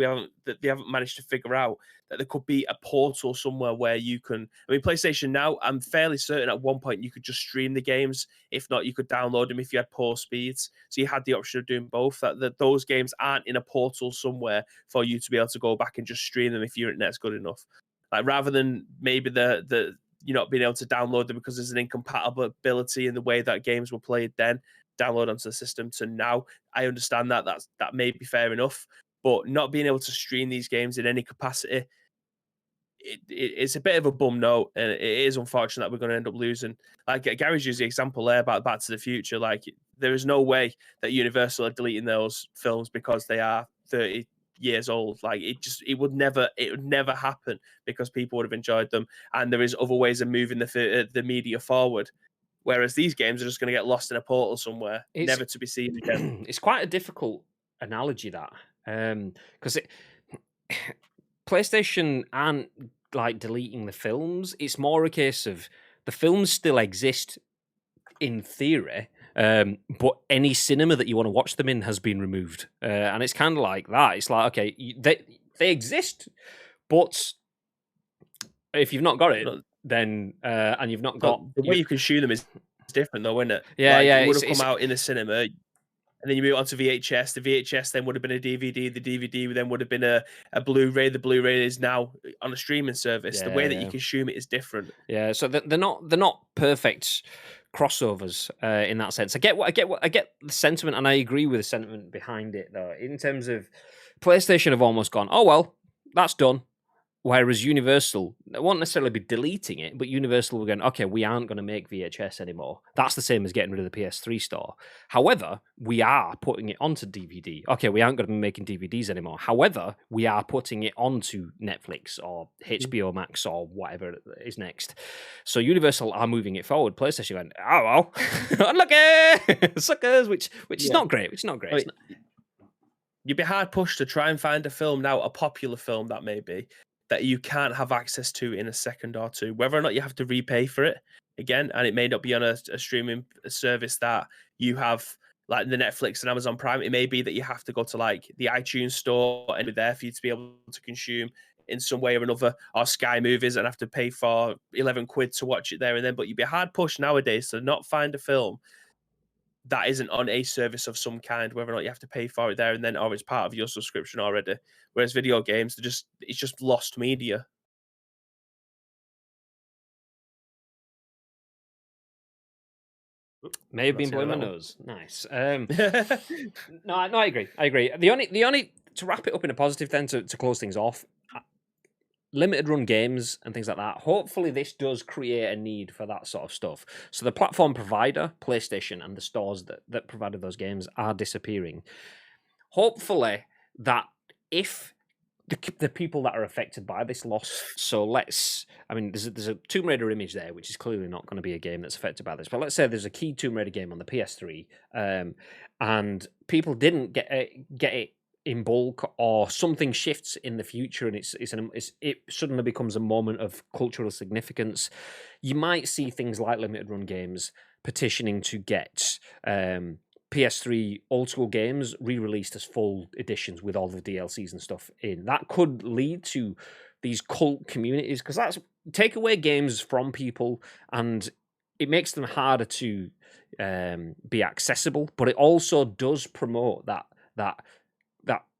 they haven't managed to figure out that there could be a portal somewhere where you can. I mean, PlayStation Now, I'm fairly certain at one point you could just stream the games. If not, you could download them if you had poor speeds. So you had the option of doing both. That those games aren't in a portal somewhere for you to be able to go back and just stream them if your internet's good enough. Like, rather than maybe the you're not being able to download them because there's an incompatibility in the way that games were played then, download onto the system, to now. I understand that that may be fair enough, but not being able to stream these games in any capacity, it's a bit of a bum note, and it is unfortunate that we're going to end up losing. Like Gary's used the example there about Back to the Future. Like, there is no way that Universal are deleting those films because they are 30 years old. Like, it would never happen, because people would have enjoyed them, and there is other ways of moving the media forward. Whereas these games are just going to get lost in a portal somewhere, never to be seen again. It's quite a difficult analogy, that, because PlayStation aren't like deleting the films. It's more a case of the films still exist in theory, but any cinema that you want to watch them in has been removed. And it's kind of like that. It's like, okay, they exist, but if you've not got it, then and you've not got the way you consume them is different, though, isn't it? Yeah, like, yeah. It would have come out in the cinema, and then you move on to VHS. The VHS then would have been a DVD. The DVD then would have been a Blu-ray. The Blu-ray is now on a streaming service. The way that you consume it is different. Yeah, so they're not perfect crossovers in that sense. I get the sentiment, and I agree with the sentiment behind it, though. In terms of PlayStation have almost gone, oh well, that's done. Whereas Universal, they won't necessarily be deleting it, but Universal were going, okay, we aren't going to make VHS anymore. That's the same as getting rid of the PS3 store. However, we are putting it onto DVD. Okay, we aren't going to be making DVDs anymore. However, we are putting it onto Netflix or HBO Max or whatever is next. So Universal are moving it forward. PlayStation went, oh well, unlucky, suckers, which is not great. Which is not great. I mean, you'd be hard pushed to try and find a film now, a popular film that may be, that you can't have access to in a second or two, whether or not you have to repay for it again, and it may not be on a streaming service that you have, like the Netflix and Amazon Prime. It may be that you have to go to like the iTunes store and be there for you to be able to consume in some way or another, or Sky Movies, and have to pay for 11 quid to watch it there and then. But you'd be hard pushed nowadays to not find a film that isn't on a service of some kind, whether or not you have to pay for it there and then, or it's part of your subscription already. Whereas video games, it's just lost media. May have been blowing my nose. Nice. No, I agree. The only to wrap it up in a positive, then to close things off, limited run games and things like that. Hopefully, this does create a need for that sort of stuff. So the platform provider, PlayStation, and the stores that provided those games are disappearing. Hopefully, that if the people that are affected by this loss, so there's a Tomb Raider image there, which is clearly not going to be a game that's affected by this. But let's say there's a key Tomb Raider game on the PS3, and people didn't get it in bulk, or something shifts in the future and it suddenly becomes a moment of cultural significance, you might see things like limited run games petitioning to get PS3 old school games re-released as full editions with all the DLCs and stuff in. That could lead to these cult communities, because that's take away games from people and it makes them harder to be accessible, but it also does promote that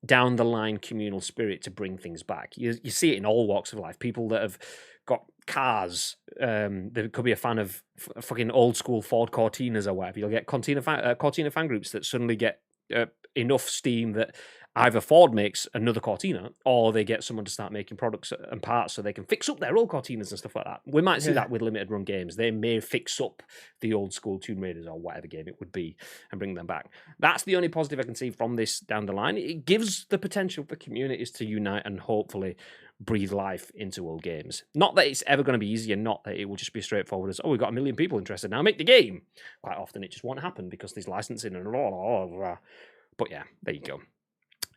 down the line communal spirit to bring things back. You see it in all walks of life. People that have got cars, there could be a fan of fucking old school Ford Cortinas or whatever. You'll get Cortina fan groups that suddenly get enough steam that either Ford makes another Cortina or they get someone to start making products and parts so they can fix up their old Cortinas and stuff like that. We might see that with limited run games. They may fix up the old school Tomb Raiders or whatever game it would be and bring them back. That's the only positive I can see from this down the line. It gives the potential for communities to unite and hopefully breathe life into old games. Not that it's ever going to be easy, and not that it will just be straightforward as, oh, we've got 1 million people interested, now make the game. Quite often it just won't happen because there's licensing and blah, blah, blah. But yeah, there you go.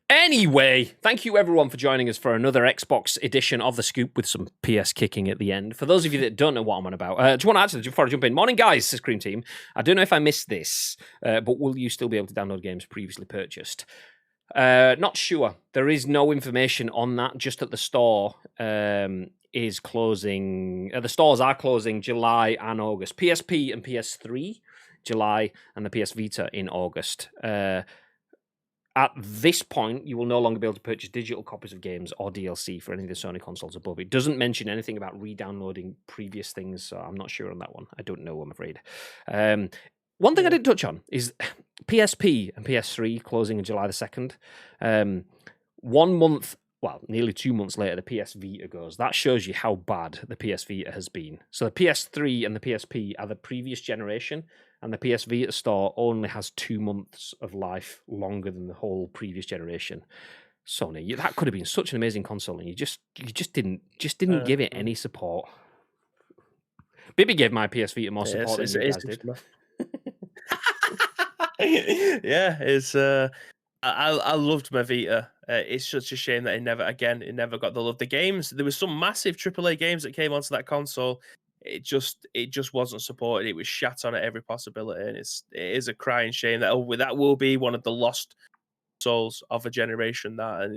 Anyway, thank you everyone for joining us for another Xbox edition of The Scoop with some PS kicking at the end. For those of you that don't know what I'm on about, do you want to actually, before I jump in, morning guys, says Cream Team. I don't know if I missed this, but will you still be able to download games previously purchased? Not sure. There is no information on that, just that the store is closing. The stores are closing July and August. PSP and PS3, July, and the PS Vita in August. At this point, you will no longer be able to purchase digital copies of games or DLC for any of the Sony consoles above. It doesn't mention anything about re-downloading previous things, so I'm not sure on that one. I don't know, I'm afraid. One thing I didn't touch on is PSP and PS3 closing on July the 2nd. 1 month, well, nearly 2 months later, the PS Vita goes. That shows you how bad the PS Vita has been. So the PS3 and the PSP are the previous generation, and the PS Vita store only has 2 months of life longer than the whole previous generation. Sony, that could have been such an amazing console, and you just didn't give it any support. Bibby gave my PS Vita more support than you guys did. Yeah, it's I loved my Vita. It's such a shame that it never got the love. The games, there was some massive AAA games that came onto that console. It just wasn't supported. It was shat on at every possibility, and it is a crying shame that that will be one of the lost souls of a generation. I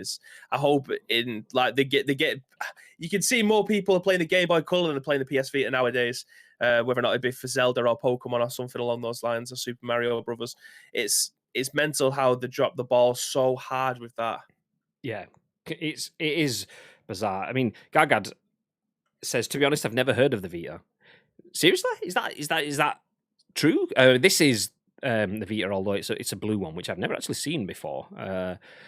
hope in like they get you can see more people are playing the Game Boy Color than playing the PS Vita nowadays. Whether or not it'd be for Zelda or Pokemon or something along those lines, or Super Mario Brothers. It's mental how they drop the ball so hard with that. Yeah, it is bizarre. I mean, Gargad says, to be honest, I've never heard of the Vita. Seriously? Is that true? This is the Vita, although it's a blue one, which I've never actually seen before.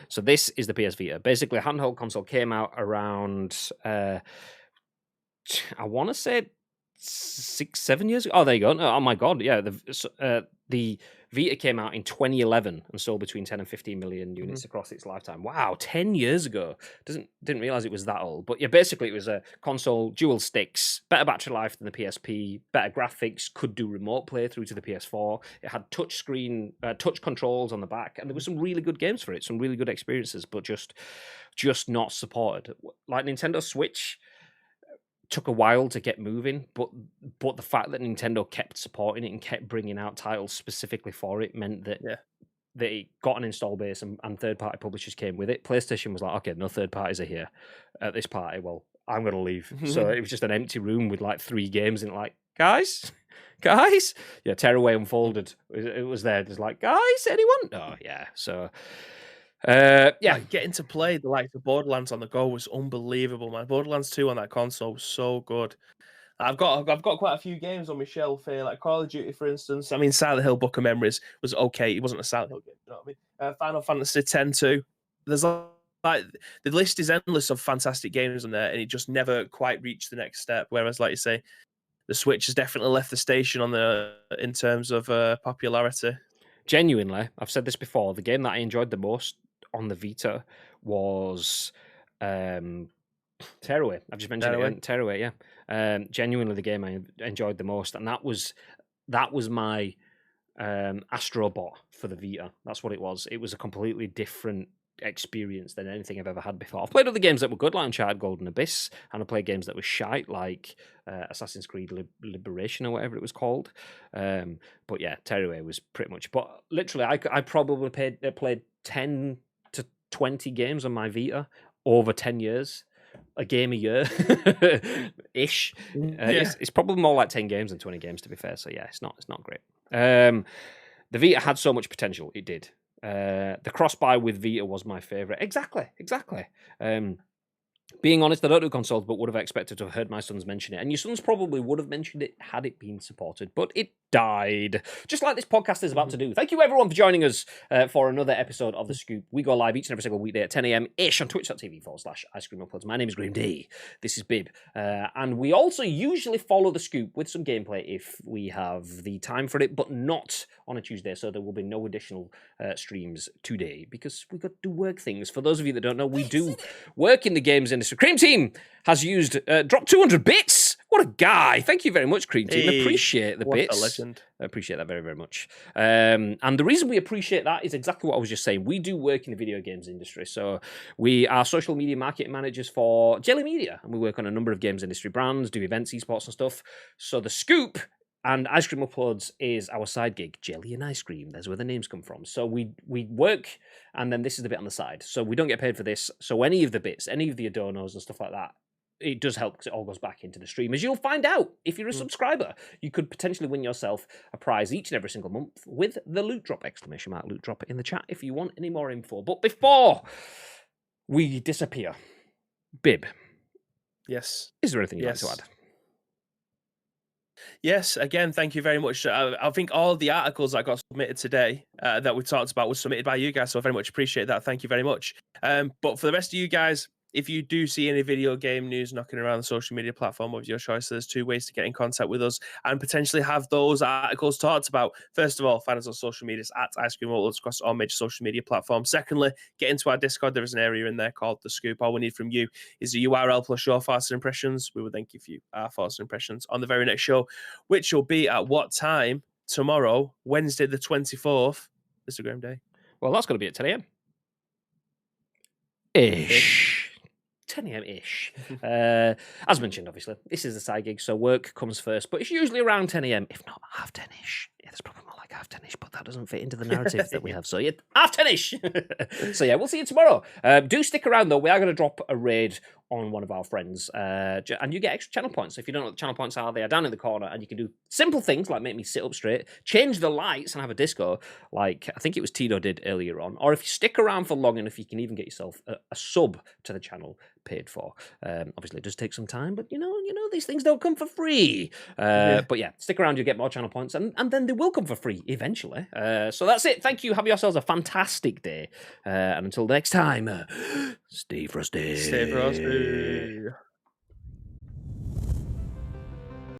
So this is the PS Vita. Basically, a handheld console came out around, I want to say 6-7 years ago. Oh, there you go. Oh my god, yeah. The Vita came out in 2011 and sold between 10 and 15 million units across its lifetime. Wow, 10 years ago. Didn't realize it was that old. But yeah, basically it was a console, dual sticks, better battery life than the PSP, better graphics, could do remote play through to the PS4. It had touch controls on the back, and there were some really good games for it, some really good experiences, but just not supported. Like Nintendo Switch took a while to get moving, but the fact that Nintendo kept supporting it and kept bringing out titles specifically for it meant that they got an install base, and third-party publishers came with it. PlayStation was like, okay, no third parties are here at this party. Well, I'm going to leave. So it was just an empty room with like 3 games in it, like, guys? Yeah, Tearaway Unfolded. It was there. Just like, guys, anyone? Oh, yeah. So... like getting to play the likes of Borderlands on the go was unbelievable, man. Borderlands 2 on that console was so good. I've got quite a few games on my shelf here, like Call of Duty, for instance. I mean, Silent Hill Book of Memories was okay. It wasn't a Silent Hill game, you know what I mean? Final Fantasy X 2. There's like the list is endless of fantastic games on there, and it just never quite reached the next step. Whereas, like you say, the Switch has definitely left the station in terms of popularity. Genuinely, I've said this before, the game that I enjoyed the most on the Vita was Tearaway. I've just mentioned it. Tearaway, yeah. Genuinely the game I enjoyed the most, and that was my Astrobot for the Vita. That's what it was. It was a completely different experience than anything I've ever had before. I've played other games that were good, like Uncharted Golden Abyss, and I played games that were shite, like Assassin's Creed Liberation or whatever it was called. But yeah, Tearaway was pretty much. But literally, I probably played 10 to 20 games on my Vita over 10 years. A game a year ish. It's probably more like 10 games than 20 games, to be fair. So yeah, it's not great. The Vita had so much potential. It did. The cross-buy with Vita was my favourite. Exactly. Being honest, I don't do consoles, but would have expected to have heard my sons mention it. And your sons probably would have mentioned it had it been supported, but it died. Just like this podcast is about to do. Thank you, everyone, for joining us for another episode of The Scoop. We go live each and every single weekday at 10 a.m-ish on twitch.tv/ice-cream-uploads. My name is Graham D. This is Bib. And we also usually follow The Scoop with some gameplay if we have the time for it, but not on a Tuesday, so there will be no additional streams today because we've got to do work things. For those of you that don't know, we do work in the games industry. Cream Team has dropped 200 bits. What a guy. Thank you very much, Cream Team. Hey, appreciate the bits. A legend. I appreciate that very, very much. And the reason we appreciate that is exactly what I was just saying. We do work in the video games industry. So we are social media marketing managers for Jelly Media, and we work on a number of games industry brands, do events, esports and stuff. So The Scoop and Ice Cream Uploads is our side gig. Jelly and ice cream. That's where the names come from. So we work, and then this is the bit on the side. So we don't get paid for this. So any of the bits, any of the adonos and stuff like that, it does help because it all goes back into the stream. As you'll find out if you're a subscriber, you could potentially win yourself a prize each and every single month with the loot drop, ! Loot drop in the chat if you want any more info. But before we disappear, Bib. Yes. Is there anything you'd like to add? Yes, again, thank you very much. I think all the articles that got submitted today that we talked about was submitted by you guys, so I very much appreciate that. Thank you very much. But for the rest of you guys, if you do see any video game news knocking around the social media platform of your choice, there's two ways to get in contact with us and potentially have those articles talked about. First of all, find us on social medias at Ice Cream Uploads across all major social media platforms. Secondly, get into our Discord. There is an area in there called The Scoop. All we need from you is a URL plus your thoughts and impressions. We will then give you our thoughts and impressions on the very next show, which will be at what time? Tomorrow, Wednesday the 24th. Mr. Graham Day. Well, that's going to be at 10 a.m. Ish. 10 a.m-ish. As mentioned, obviously, this is a side gig, so work comes first, but it's usually around 10 a.m, if not half 10-ish. Yeah, there's probably more like half 10-ish, but that doesn't fit into the narrative that we have, so yeah, half 10-ish. So yeah, we'll see you tomorrow. Do stick around, though. We are going to drop a raid on one of our friends, and you get extra channel points. So if you don't know what the channel points are, they are down in the corner, and you can do simple things like make me sit up straight, change the lights, and have a disco, like I think it was Tino did earlier on. Or if you stick around for long enough, you can even get yourself a sub to the channel paid for. Obviously, it does take some time, but you know, these things don't come for free. But yeah, stick around, you get more channel points, and then they will come for free eventually. So that's it. Thank you. Have yourselves a fantastic day. And until next time, stay frosty. Stay frosty.